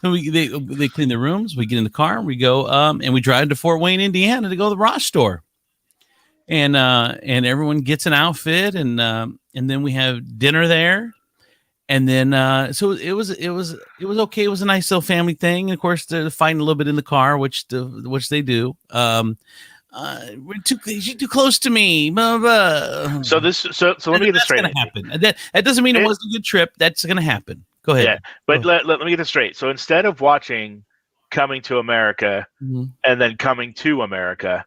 they clean the rooms. We get in the car. We go and we drive to Fort Wayne, Indiana, to go to the Ross store. And everyone gets an outfit, and then we have dinner there. And then, so it was okay. It was a nice little family thing. And of course, they're fighting a little bit in the car, which they do. We're too close to me. Blah, blah. So let me get this straight. That's gonna happen. That doesn't mean it wasn't a good trip. That's gonna happen. Go ahead. Yeah, but let me get this straight. So instead of watching Coming to America and then Coming to America,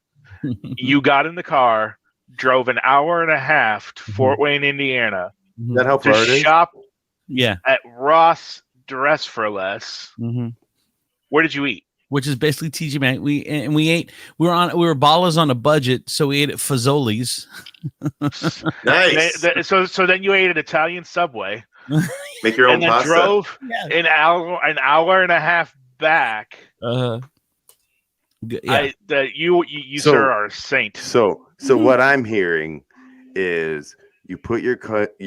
you got in the car, drove an hour and a half to Fort Wayne, Indiana. That how far it is? Shop. Yeah, at Ross Dress for Less. Where did you eat? Which is basically TJ Maxx. We ate. We were ballers on a budget, so we ate at Fazoli's. Nice. So then you ate at Italian Subway. Make your own and then pasta. Drove an hour and a half back. Yeah. You sir are a saint. So what I'm hearing is you put your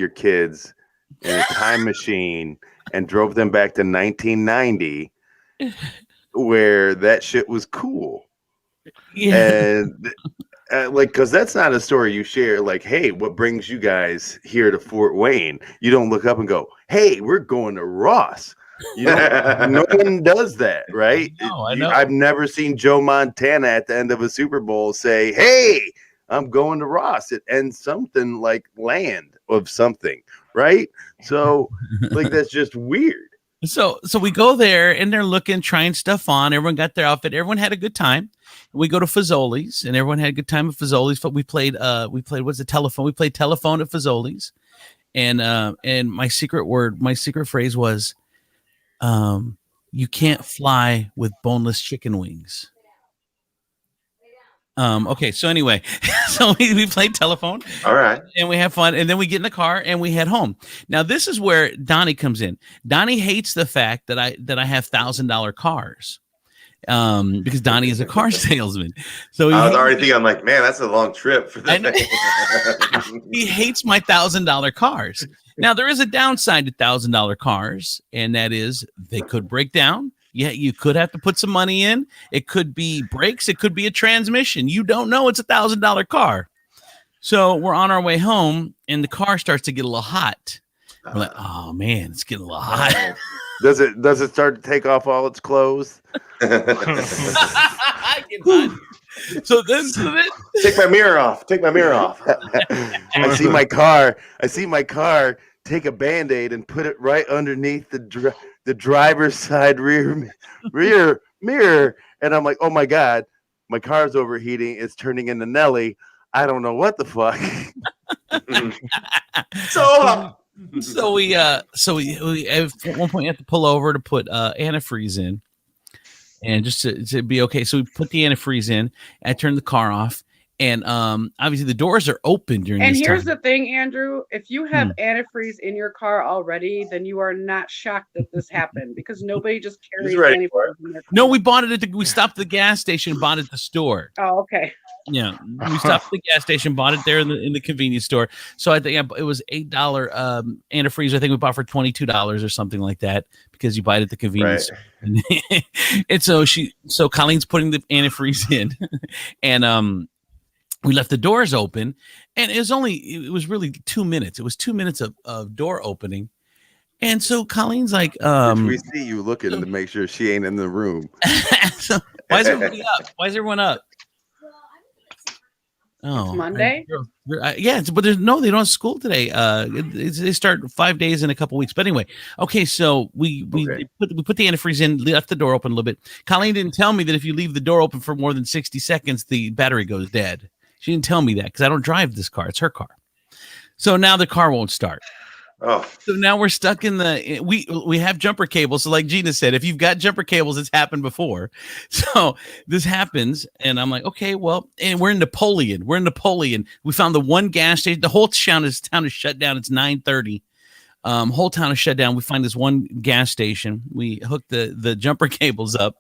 kids in a time machine and drove them back to 1990 where that shit was cool. Yeah. And because that's not a story you share. Like, hey, what brings you guys here to Fort Wayne? You don't look up and go, hey, we're going to Ross. No one does that, right? I know. I've never seen Joe Montana at the end of a Super Bowl say, "Hey, I'm going to Ross." It ends something like land of something, right? So, like, that's just weird. So we go there and they're looking, trying stuff on. Everyone got their outfit. Everyone had a good time. We go to Fazoli's and everyone had a good time at Fazoli's. But we played what's the telephone? We played telephone at Fazoli's. And my secret phrase was, you can't fly with boneless chicken wings. Okay, so anyway, so we played telephone. All right. And we have fun, and then we get in the car and we head home. Now, this is where Donnie comes in. Donnie hates the fact that I have $1,000 cars. Because Donnie is a car salesman. So I was already thinking, I'm like, man, that's a long trip for that. He hates my $1,000 cars. Now, there is a downside to $1,000 cars, and that is they could break down. Yeah, you could have to put some money in. It could be brakes. It could be a transmission. You don't know it's a $1,000 car. So we're on our way home, and the car starts to get a little hot. We're like, oh man, it's getting a little hot. Does it start to take off all its clothes? So then take my mirror off. Take my mirror off. I see my car. Take a Band-Aid and put it right underneath the driver's side rear mirror, and I'm like, oh my god, my car's overheating. It's turning into Nelly. I don't know what the fuck. So we at one point have to pull over to put antifreeze in, and just to be okay. So we put the antifreeze in. I turned the car off, and obviously the doors are open during. And this here's time. the thing, Andrew: if you have antifreeze in your car already, then you are not shocked that this happened because nobody just carries antifreeze in their car. No, we bought it we stopped at the gas station, bought it at the store. Oh, okay. Yeah, we stopped at the gas station, bought it there in the convenience store. So I think it was $8 antifreeze. I think we bought for $22 or something like that because you buy it at the convenience store. And so Colleen's putting the antifreeze in, and we left the doors open, and it was really 2 minutes. It was 2 minutes of door opening. And so Colleen's like, we see you looking to make sure she ain't in the room. So, why is everybody up? Why is everyone up? Oh, it's Monday. Yeah, but they don't have school today. They start 5 days in a couple weeks. But anyway, okay. So we put the antifreeze in, left the door open a little bit. Colleen didn't tell me that if you leave the door open for more than 60 seconds, the battery goes dead. She didn't tell me that because I don't drive this car. It's her car. So now the car won't start. Oh, so now we're stuck in we have jumper cables. So like Gina said, if you've got jumper cables, it's happened before. So this happens, and I'm like, okay, well, and we're in Napoleon. We found the one gas station. The whole town is shut down. It's 9:30. Whole town is shut down. We find this one gas station. We hook the jumper cables up,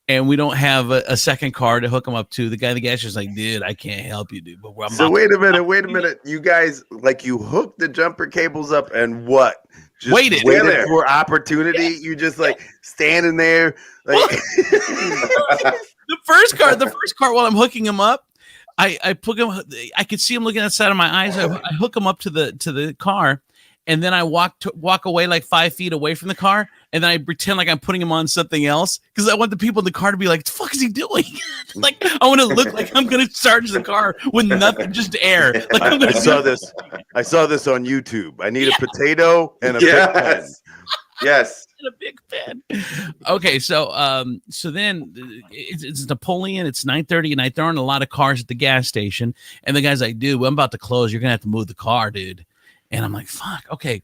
and we don't have a second car to hook them up to. The guy at the gas station's like, dude, I can't help you, dude. But wait a minute. You guys, like, you hooked the jumper cables up and what? Just waited for opportunity. Yeah. You just like standing there. Like the first car while I'm hooking him up, I put him. I could see him looking outside of my eyes. I hook him up to the car. And then I walk away like 5 feet away from the car, and then I pretend like I'm putting him on something else because I want the people in the car to be like, "The fuck is he doing?" Like I want to look like I'm gonna charge the car with nothing, just air. Like I saw this on YouTube. I need a potato and a big pen. Yes. And a big pen. Okay, so then it's Napoleon. It's 9:30, and I throw in a lot of cars at the gas station, and the guy's like, "Dude, I'm about to close. You're gonna have to move the car, dude." And I'm like, fuck, okay.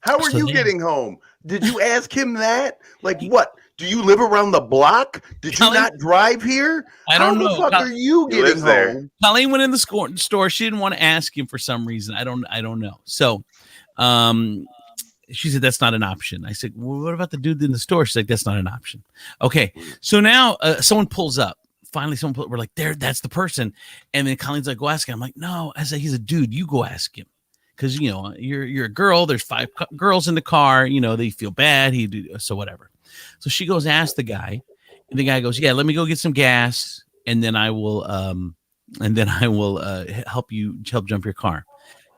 How are you getting home? Did you ask him that? Like, what? Do you live around the block? Did you not drive here? I don't know. How the fuck are you getting home? Colleen went in the store. She didn't want to ask him for some reason. I don't know. So she said, that's not an option. I said, well, what about the dude in the store? She's like, that's not an option. Okay. So now someone pulls up. Finally, we're like, there, that's the person. And then Colleen's like, go ask him. I'm like, no. I said, he's a dude. You go ask him. Because, you know, you're a girl. There's 5 girls in the car. You know, they feel bad. So whatever. So she goes, ask the guy. And the guy goes, yeah, let me go get some gas. And then I will help jump your car.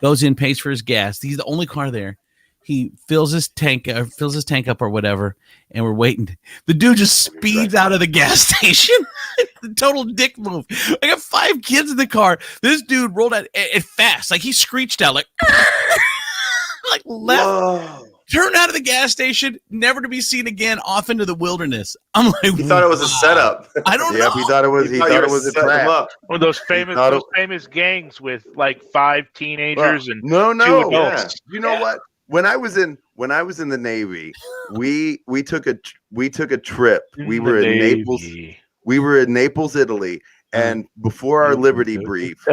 Goes in, pays for his gas. He's the only car there. he fills his tank up or whatever, and we're waiting. The dude just speeds out of the gas station. The total dick move. I got 5 kids in the car. This dude rolled out it fast, like he screeched out, like like left. Whoa. Turned out of the gas station, never to be seen again, off into the wilderness. I'm like, He thought it was a setup. I don't Yep, know. he thought it was. He thought it was a trap. One of those famous gangs with like 5 teenagers and 2 no. adults. You know what? When I was in the Navy, we took a trip. We were in Naples. We were in Naples, Italy, and before our Liberty brief,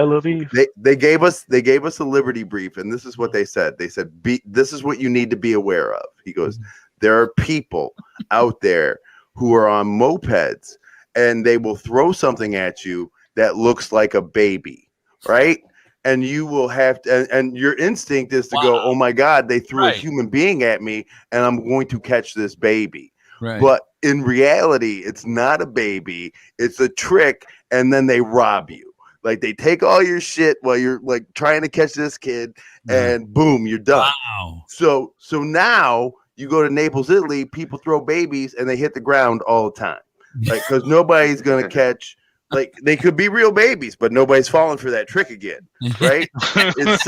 they gave us a Liberty brief, and this is what they said. They said, "This is what you need to be aware of." He goes, "There are people out there who are on mopeds, and they will throw something at you that looks like a baby, right? And you will have to, and your instinct is to go, oh my God, they threw a human being at me, and I'm going to catch this baby." Right. But in reality, it's not a baby. It's a trick, and then they rob you. Like they take all your shit while you're like trying to catch this kid, and boom, you're done. Wow. So now you go to Naples, Italy, people throw babies and they hit the ground all the time. Like, because nobody's gonna catch. Like they could be real babies, but nobody's falling for that trick again, right? It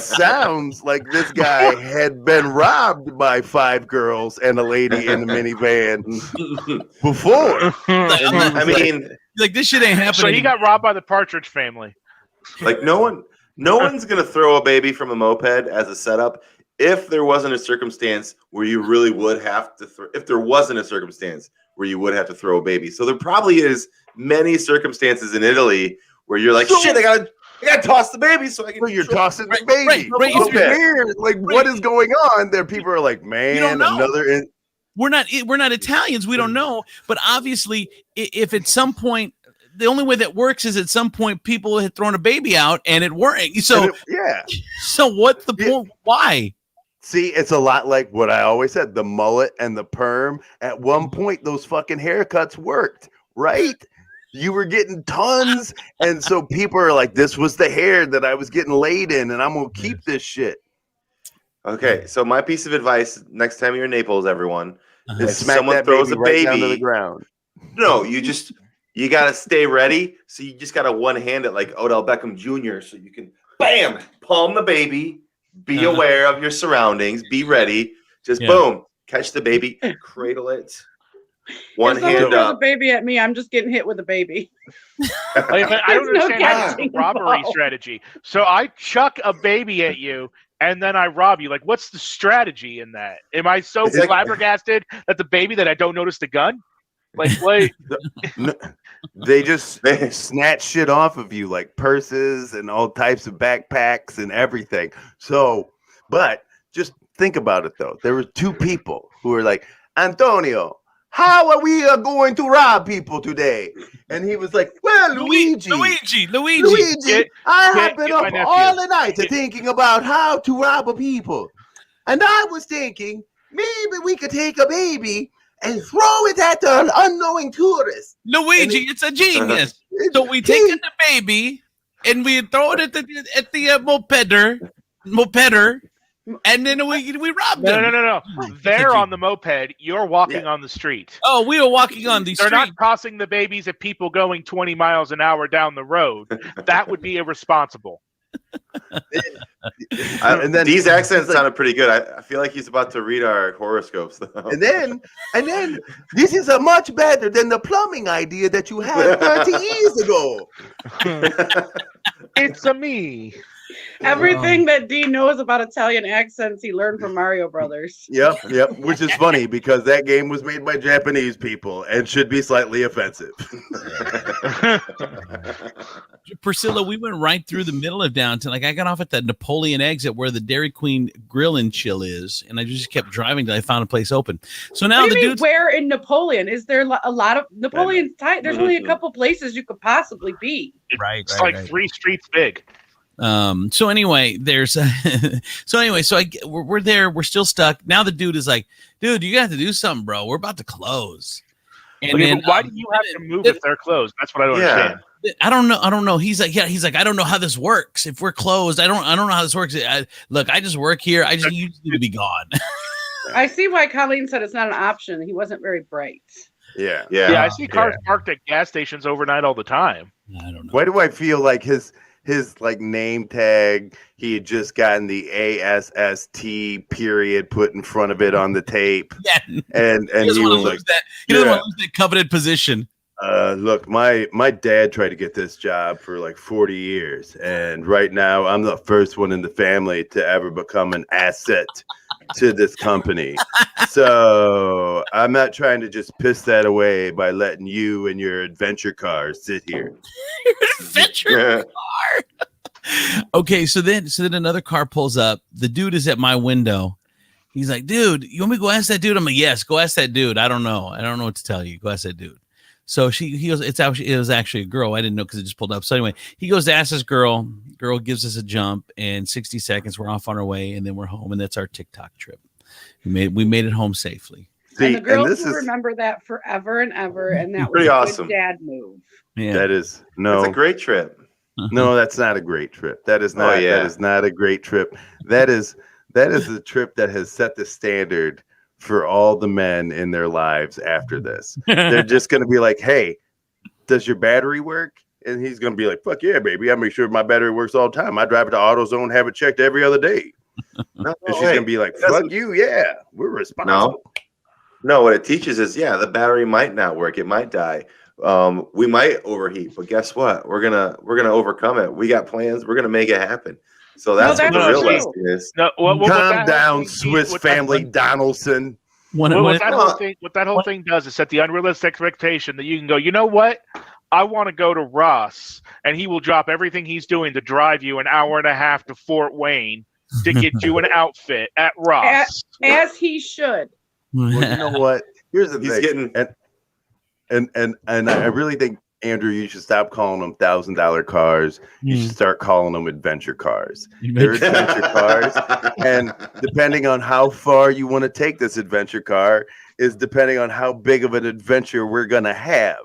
sounds like this guy had been robbed by 5 girls and a lady in the minivan before. I mean, like this shit ain't happening. So he got robbed by the Partridge Family. like no one's gonna throw a baby from a moped as a setup if there wasn't a circumstance where you really would have to. If there wasn't a circumstance where you would have to throw a baby, so there probably is many circumstances in Italy where you're like, shit, I gotta toss the baby so I can. Well, you're tossing the baby. Right. It's weird. Like, what is going on there? People are like, man, another. We're not Italians. We don't know. But obviously, if at some point, the only way that works is at some point people had thrown a baby out and it worked. So So what's the point? Why? See, it's a lot like what I always said, the mullet and the perm. At one point, those fucking haircuts worked, right? You were getting tons. And so people are like, this was the hair that I was getting laid in, and I'm going to keep this shit. Okay, so my piece of advice next time you're in Naples, everyone, is smack someone that throws baby a right baby down to the ground. No, you got to stay ready. So you just got to one-hand it like Odell Beckham Jr. So you can, bam, palm the baby. Be aware of your surroundings. Be ready. Just boom, catch the baby, cradle it. One hand up. A baby at me, I'm just getting hit with a baby. I don't understand the robbery strategy. So I chuck a baby at you, and then I rob you. Like, what's the strategy in that? Am I so flabbergasted that the baby that I don't notice the gun? Like, wait. They just snatch shit off of you, like purses and all types of backpacks and everything. So, but just think about it though. There were 2 people who were like, Antonio, how are we going to rob people today? And he was like, well, Luigi, I have been up all the night thinking about how to rob a people. And I was thinking, maybe we could take a baby and throw it at an unknowing tourist. Luigi, it's a genius. So we take the baby and we throw it at the mopeder, and then we rob them. No. They're on the moped. You're walking on the street. Oh, we are walking on the street. They're not tossing the babies at people going 20 miles an hour down the road. That would be irresponsible. And then these accents sounded pretty good. I feel like he's about to read our horoscopes. And then this is a much better than the plumbing idea that you had 30 years ago. It's a me. Everything that Dean knows about Italian accents, he learned from Mario Brothers. Yep. Which is funny because that game was made by Japanese people and should be slightly offensive. Priscilla, we went right through the middle of downtown. Like I got off at the Napoleon exit where the Dairy Queen Grill and Chill is, and I just kept driving till I found a place open. So now the dude, where in Napoleon is there a lot of Napoleon's tight? There's only a couple places you could possibly be. It's like 3 streets big. So anyway, we're there. We're still stuck. Now the dude is like, dude, you got to do something, bro. We're about to close. And then, why do you have to move if they're closed? That's what I don't understand. I don't know. He's like, I don't know how this works. If we're closed, I don't know how this works. Look, I just work here. I just need to be gone. I see why Colleen said it's not an option. He wasn't very bright. Yeah. Yeah, I see cars parked at gas stations overnight all the time. I don't know. Why do I feel like his like name tag, he had just gotten the ASST period put in front of it on the tape. Yeah. And he was like, he doesn't want to lose that coveted position. Look, my dad tried to get this job for like 40 years. And right now I'm the first one in the family to ever become an asset to this company. So I'm not trying to just piss that away by letting you and your adventure car sit here. Adventure car. Okay, so then another car pulls up. The dude is at my window. He's like, dude, you want me to go ask that dude? I'm like, yes, go ask that dude. I don't know what to tell you. Go ask that dude. So he goes, it was actually a girl. I didn't know because it just pulled up. So anyway, he goes to ask this girl. Girl gives us a jump, and 60 seconds, we're off on our way, and then we're home, and that's our TikTok trip. We made it home safely. See, and the girls will remember that forever and ever, and that was awesome. Good dad move. Yeah. That is no. It's a great trip. No, that's not a great trip. That is not. That is not a great trip. That is a trip that has set the standard for all the men in their lives after this. They're just going to be like, hey, does your battery work? And he's going to be like, fuck yeah, baby. I make sure my battery works all the time. I drive it to AutoZone, have it checked every other day. And she's going to be like, fuck you. Yeah, we're responsible. No, what it teaches is, the battery might not work. It might die. We might overheat, but guess what? We're gonna overcome it. We got plans. We're gonna make it happen. So that's what the real lesson is. No, calm down, Swiss Family Donaldson. What that whole thing does is set the unrealistic expectation that you can go, you know what? I want to go to Ross, and he will drop everything he's doing to drive you an hour and a half to Fort Wayne to get you an outfit at Ross. As he should. Well, you know what? Here's the thing. And I really think, Andrew, you should stop calling them $1,000 cars. You should start calling them adventure cars. They're adventure cars. And depending on how far you want to take this adventure car is depending on how big of an adventure we're going to have.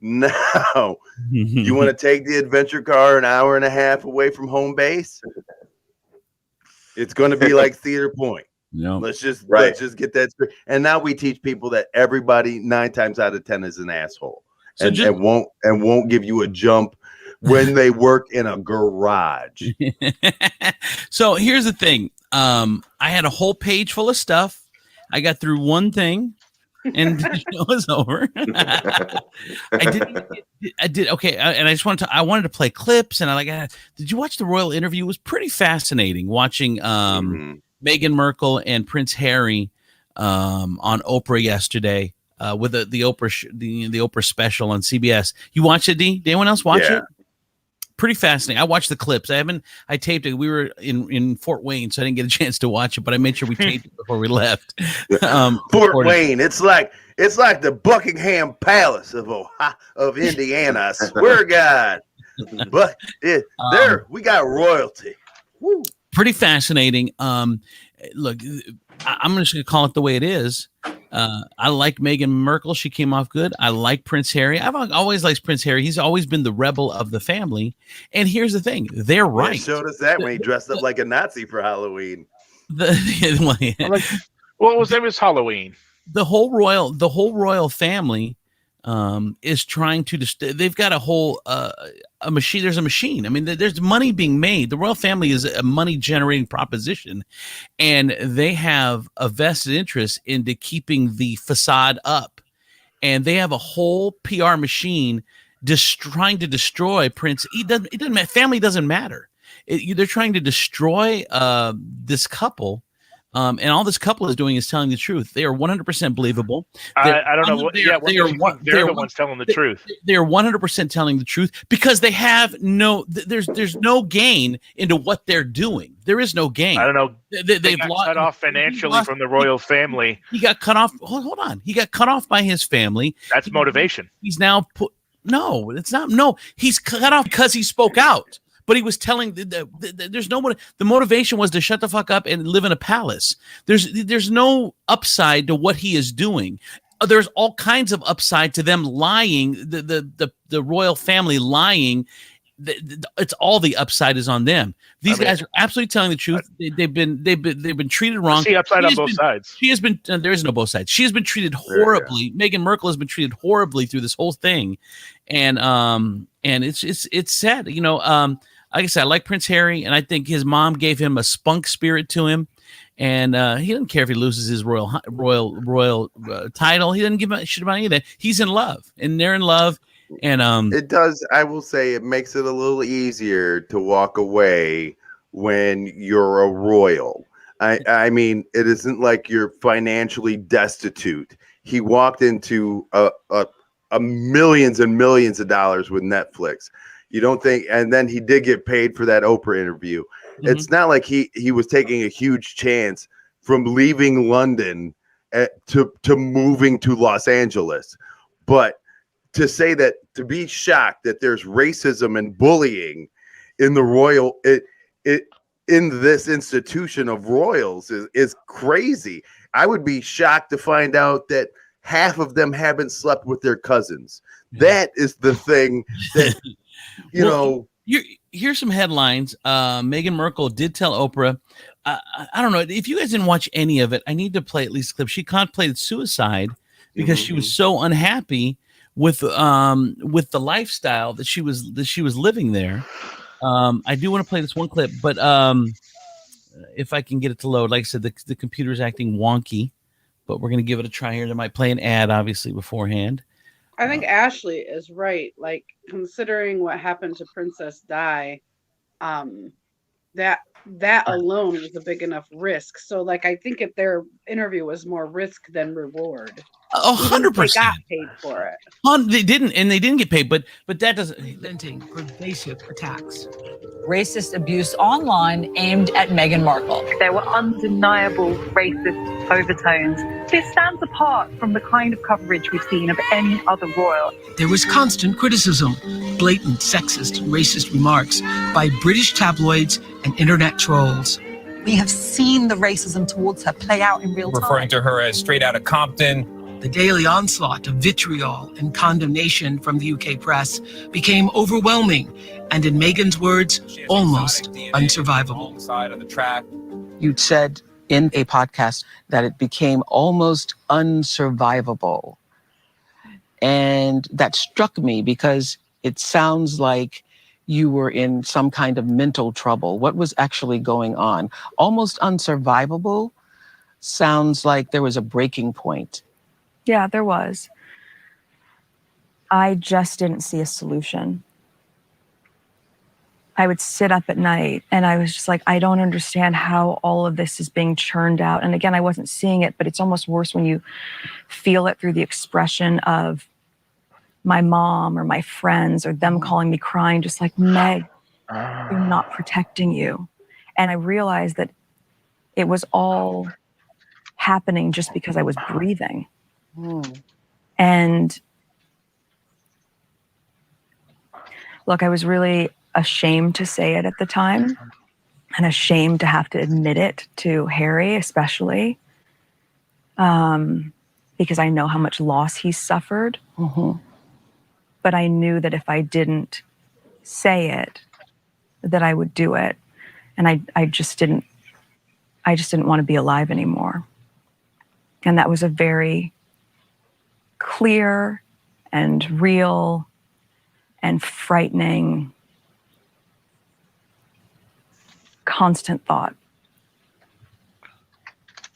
Now, you want to take the adventure car an hour and a half away from home base? It's going to be like Cedar Point. No. Let's just get that straight. And now we teach people that everybody 9 times out of 10 is an asshole, so and won't give you a jump when they work in a garage. So here's the thing. I had a whole page full of stuff. I got through one thing, and the show was over. I did okay, and I wanted to play clips, and did you watch the royal interview? It was pretty fascinating watching Meghan Markle and Prince Harry on Oprah yesterday with the Oprah special on CBS. You watched it, D? Did anyone else watch it? Pretty fascinating. I watched the clips. I taped it. We were in Fort Wayne, so I didn't get a chance to watch it, but I made sure we taped it before we left. Fort Wayne, it's like the Buckingham Palace of Indiana. I swear to God. But there we got royalty. Woo. Pretty fascinating. Look, I'm just going to call it the way it is. I like Meghan Markle. She came off good. I like Prince Harry. I've always liked Prince Harry. He's always been the rebel of the family. And here's the thing. They're right. He showed us that when he dressed up like a Nazi for Halloween. What was that? Was Halloween? The whole royal family is trying to they've got a whole a machine. There's a machine. I mean, there's money being made. The royal family is a money generating proposition, and they have a vested interest into keeping the facade up, and they have a whole PR machine just trying to destroy Prince. It doesn't matter. Family doesn't matter. They're trying to destroy this couple. And all this couple is doing is telling the truth. They are 100% believable. I don't know what. They're the ones telling the truth. They are 100% telling the truth because they have there's no gain into what they're doing. There is no gain. I don't know. They've cut off financially from the royal family. He got cut off. Hold on. He got cut off by his family. That's motivation. He's now no, it's not. No, he's cut off because he spoke out. But he was telling there's no one. The motivation was to shut the fuck up and live in a palace. There's no upside to what he is doing. there's all kinds of upside to them lying. The royal family lying. It's all the upside is on them. These guys are absolutely telling the truth. They've been treated wrong. See upside on both sides. She has been. There is no both sides. She has been treated horribly. Meghan Markle has been treated horribly through this whole thing, and it's sad. You know, like I said, I like Prince Harry, and I think his mom gave him a spunk spirit to him, and he doesn't care if he loses his royal title. He doesn't give a shit about any of that. He's in love, and they're in love. And it does, I will say, it makes it a little easier to walk away when you're a royal. I mean, it isn't like you're financially destitute. He walked into a millions and millions of dollars with Netflix. You don't think? And then he did get paid for that Oprah interview. Mm-hmm. It's not like he was taking a huge chance from leaving London to moving to Los Angeles. But to say that, to be shocked that there's racism and bullying in the royal, in this institution of royals is crazy. I would be shocked to find out that half of them haven't slept with their cousins. That is the thing that, you know. Here's some headlines. Meghan Markle did tell Oprah, I don't know if you guys didn't watch any of it. I need to play at least a clip. She contemplated suicide because she was so unhappy with the lifestyle that she was living there. I do want to play this one clip, but if I can get it to load, like I said, the computer's acting wonky, but we're gonna give it a try here. They might play an ad, obviously, beforehand. I think Ashley is right. Like, considering what happened to Princess Di, that alone was a big enough risk. So, like, I think if their interview was more risk than reward. 100%. They got paid for it. They didn't get paid, but that doesn't. Preventing pervasive attacks. Racist abuse online aimed at Meghan Markle. There were undeniable racist overtones. This stands apart from the kind of coverage we've seen of any other royal. There was constant criticism, blatant sexist and racist remarks by British tabloids and internet trolls. We have seen the racism towards her play out in real time. Referring to her as straight out of Compton. The daily onslaught of vitriol and condemnation from the UK press became overwhelming and, in Meghan's words, almost unsurvivable. You'd said in a podcast that it became almost unsurvivable. And that struck me because it sounds like you were in some kind of mental trouble. What was actually going on? Almost unsurvivable sounds like there was a breaking point. Yeah, there was. I just didn't see a solution. I would sit up at night and I was just like, I don't understand how all of this is being churned out. And again, I wasn't seeing it, but it's almost worse when you feel it through the expression of my mom or my friends or them calling me crying, just like, Meg, they're not protecting you. And I realized that it was all happening just because I was breathing. And look, I was really ashamed to say it at the time and ashamed to have to admit it to Harry, especially because I know how much loss he's suffered. But I knew that if I didn't say it, that I would do it. And I just didn't want to be alive anymore. And that was a very clear and real and frightening constant thought.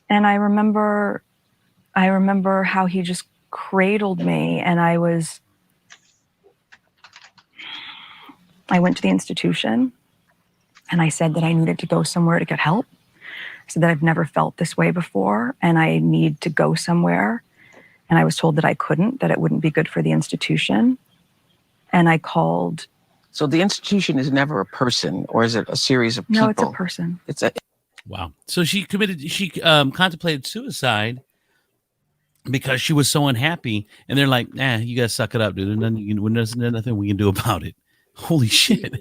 And I remember how he just cradled me, and I went to the institution and I said that I needed to go somewhere to get help. I said that I've never felt this way before and I need to go somewhere. And I was told that I couldn't, that it wouldn't be good for the institution. And I called. So the institution is never a person, or is it a series of people? No, it's a person. Wow. So she contemplated suicide because she was so unhappy. And they're like, nah, you guys suck it up, dude. There's nothing we can do about it. Holy shit.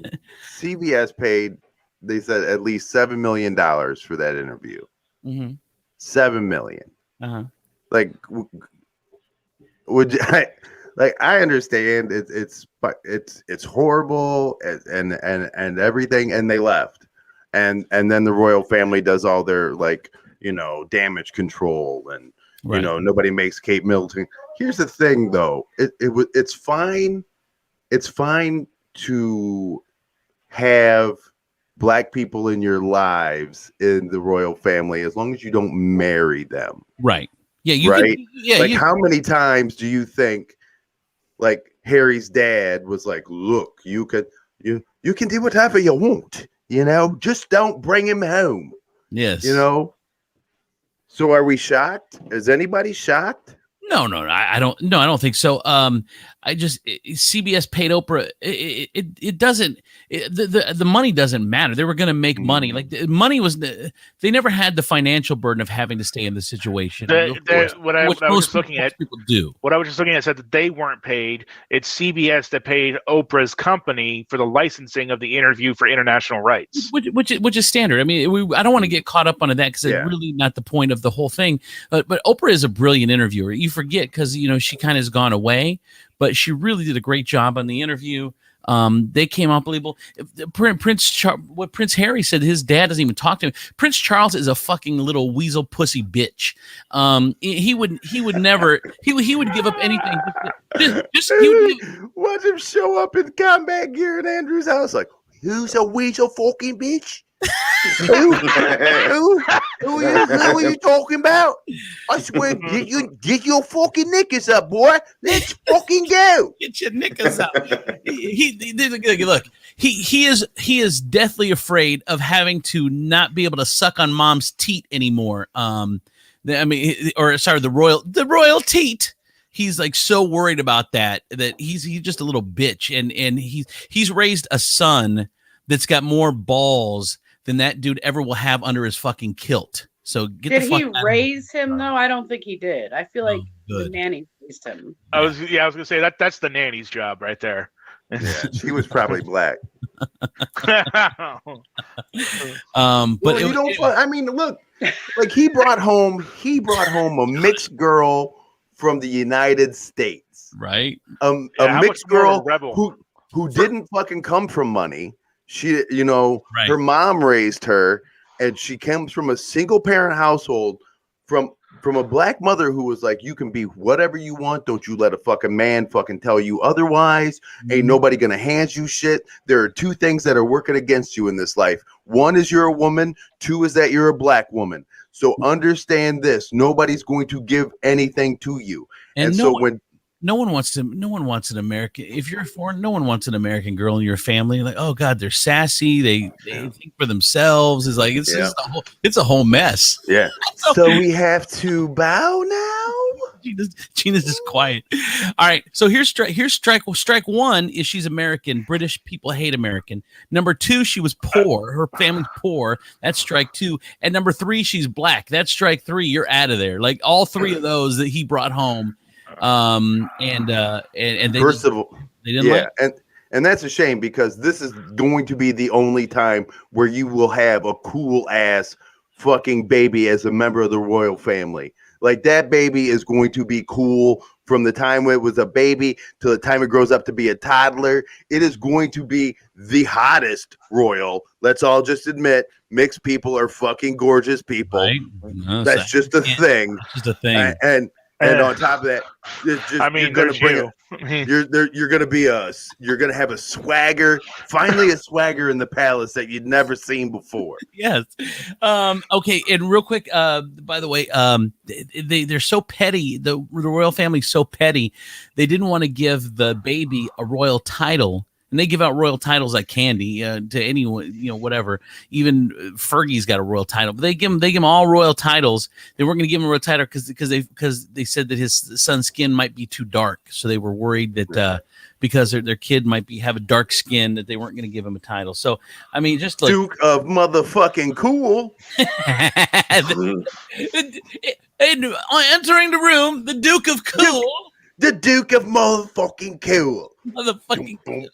CBS paid, they said, at least $7 million for that interview. $7 million. Like, would you, I understand it's horrible and everything, and they left, and then the royal family does all their damage control, and nobody makes Kate Middleton. Here's the thing, though, it's fine to have Black people in your lives in the royal family as long as you don't marry them. Right. Yeah. How many times do you think Harry's dad was like, look, you can do whatever you want, just don't bring him home. Yes. So are we shocked? Is anybody shocked? No, I don't. No, I don't think so. CBS paid Oprah. It doesn't. The money doesn't matter. They were going to make money. Like the money was. They never had the financial burden of having to stay in the situation. What I was just looking at, people do. What I was just looking at said that they weren't paid. It's CBS that paid Oprah's company for the licensing of the interview for international rights, which is standard. I mean, I don't want to get caught up on that because it's really not the point of the whole thing. But Oprah is a brilliant interviewer. You forget because she kind of has gone away, but she really did a great job on the interview. They came out believable. What Prince Harry said, his dad doesn't even talk to him. Prince Charles is a fucking little weasel pussy bitch. He would never. He would give up anything. Watch him show up in combat gear in Andrew's house. Like, who's a weasel fucking bitch? Who are you talking about? I swear, get your fucking knickers up, boy. Let's fucking go. Get your knickers up. Look, he is deathly afraid of having to not be able to suck on mom's teat anymore. The royal teat. He's like so worried about that he's just a little bitch, and he's raised a son that's got more balls than that dude ever will have under his fucking kilt. So did he raise him though? I don't think he did. I feel like the nanny raised him. I was gonna say that's the nanny's job right there. Yeah, she was probably Black. But you don't. I mean, look, like he brought home a mixed girl from the United States, right? A mixed girl who didn't fucking come from money. She, her mom raised her, and she comes from a single parent household from a Black mother who was like, you can be whatever you want. Don't you let a fucking man fucking tell you otherwise. Ain't nobody gonna hand you shit. There are two things that are working against you in this life. One is you're a woman. Two is that you're a Black woman. So understand this. Nobody's going to give anything to you. And so when no one wants an American. If you're foreign, no one wants an American girl in your family. Like, oh God, they're sassy. They think for themselves. It's like it's a whole mess. Yeah. So we have to bow now. Gina's just quiet. All right. So here's strike one is she's American. British people hate American. Number two, she was poor. Her family's poor. That's strike two. And number three, she's Black. That's strike three. You're out of there. Like all three of those that he brought home. And they first of all, they didn't like and that's a shame because this is going to be the only time where you will have a cool ass fucking baby as a member of the royal family. Like that baby is going to be cool from the time when it was a baby to the time it grows up to be a toddler. It is going to be the hottest royal. Let's all just admit mixed people are fucking gorgeous people. Right? No, that's just a thing. Just a thing. And on top of that, you're gonna have a swagger, finally a swagger in the palace that you'd never seen before. Yes. Okay. And real quick, by the way, they're so petty. The royal family's so petty. They didn't want to give the baby a royal title. And they give out royal titles like candy to anyone, whatever. Even Fergie's got a royal title, but they give him all royal titles. They weren't going to give him a royal title because they said that his son's skin might be too dark, so they were worried that because their kid might have a dark skin that they weren't going to give him a title. So I mean, just like Duke of motherfucking cool. And entering the room, the Duke of Cool. The Duke of motherfucking cool. Motherfucking boom.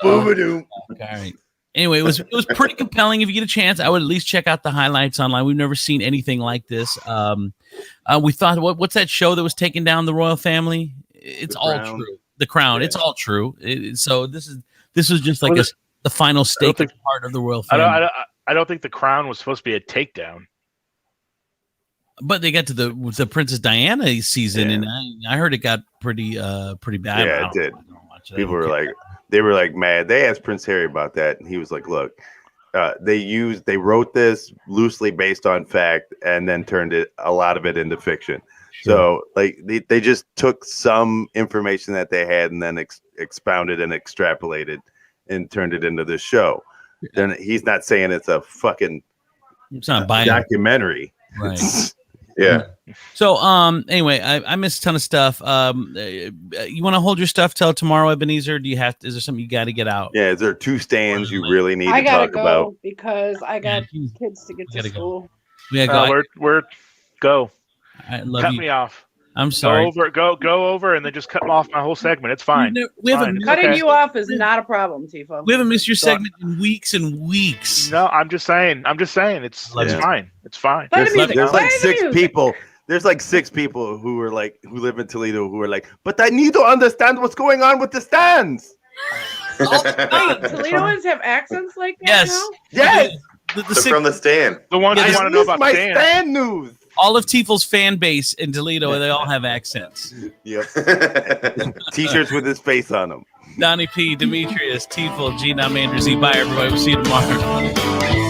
All right. Anyway, it was pretty compelling. If you get a chance, I would at least check out the highlights online. We've never seen anything like this. We thought, what's that show that was taking down the royal family? It's The all Crown. true. The Crown. Yeah. It's all true. So this was just like the final stake part of the royal family. I don't think the Crown was supposed to be a takedown. But they got to the Princess Diana season, and I heard it got pretty bad. Yeah, it did. People were like mad. They asked Prince Harry about that, and he was like, "Look, they wrote this loosely based on fact, and then turned a lot of it into fiction. So like they just took some information that they had and then expounded and extrapolated and turned it into this show. Then he's not saying it's a fucking documentary, right?" Yeah. So anyway, I missed a ton of stuff. You want to hold your stuff till tomorrow, Ebenezer? Is there something you got to get out? Yeah, is there 2 stands you really need I to gotta talk go about? because I got kids to get to school. We gotta We're go. I love Cut you. me off. I'm sorry. Go over, and then just cut off my whole segment. It's fine. Cutting you off is not a problem, Tiefel. We haven't missed your segment in weeks and weeks. No, I'm just saying. It's fine. It's fine. There's like 6 people. There's like 6 people who live in Toledo who are like, but I need to understand what's going on with the stands. Toledoans have accents like that Yes. now? Yes. They're from the stand. The ones who want to know about my stands. stand news. All of Tiefel's fan base in Toledo, they all have accents. Yep. T-shirts with his face on them. Donny P, Demetrius, Tiefel, Gina, I'm Andrew Z. Bye, everybody. We'll see you tomorrow.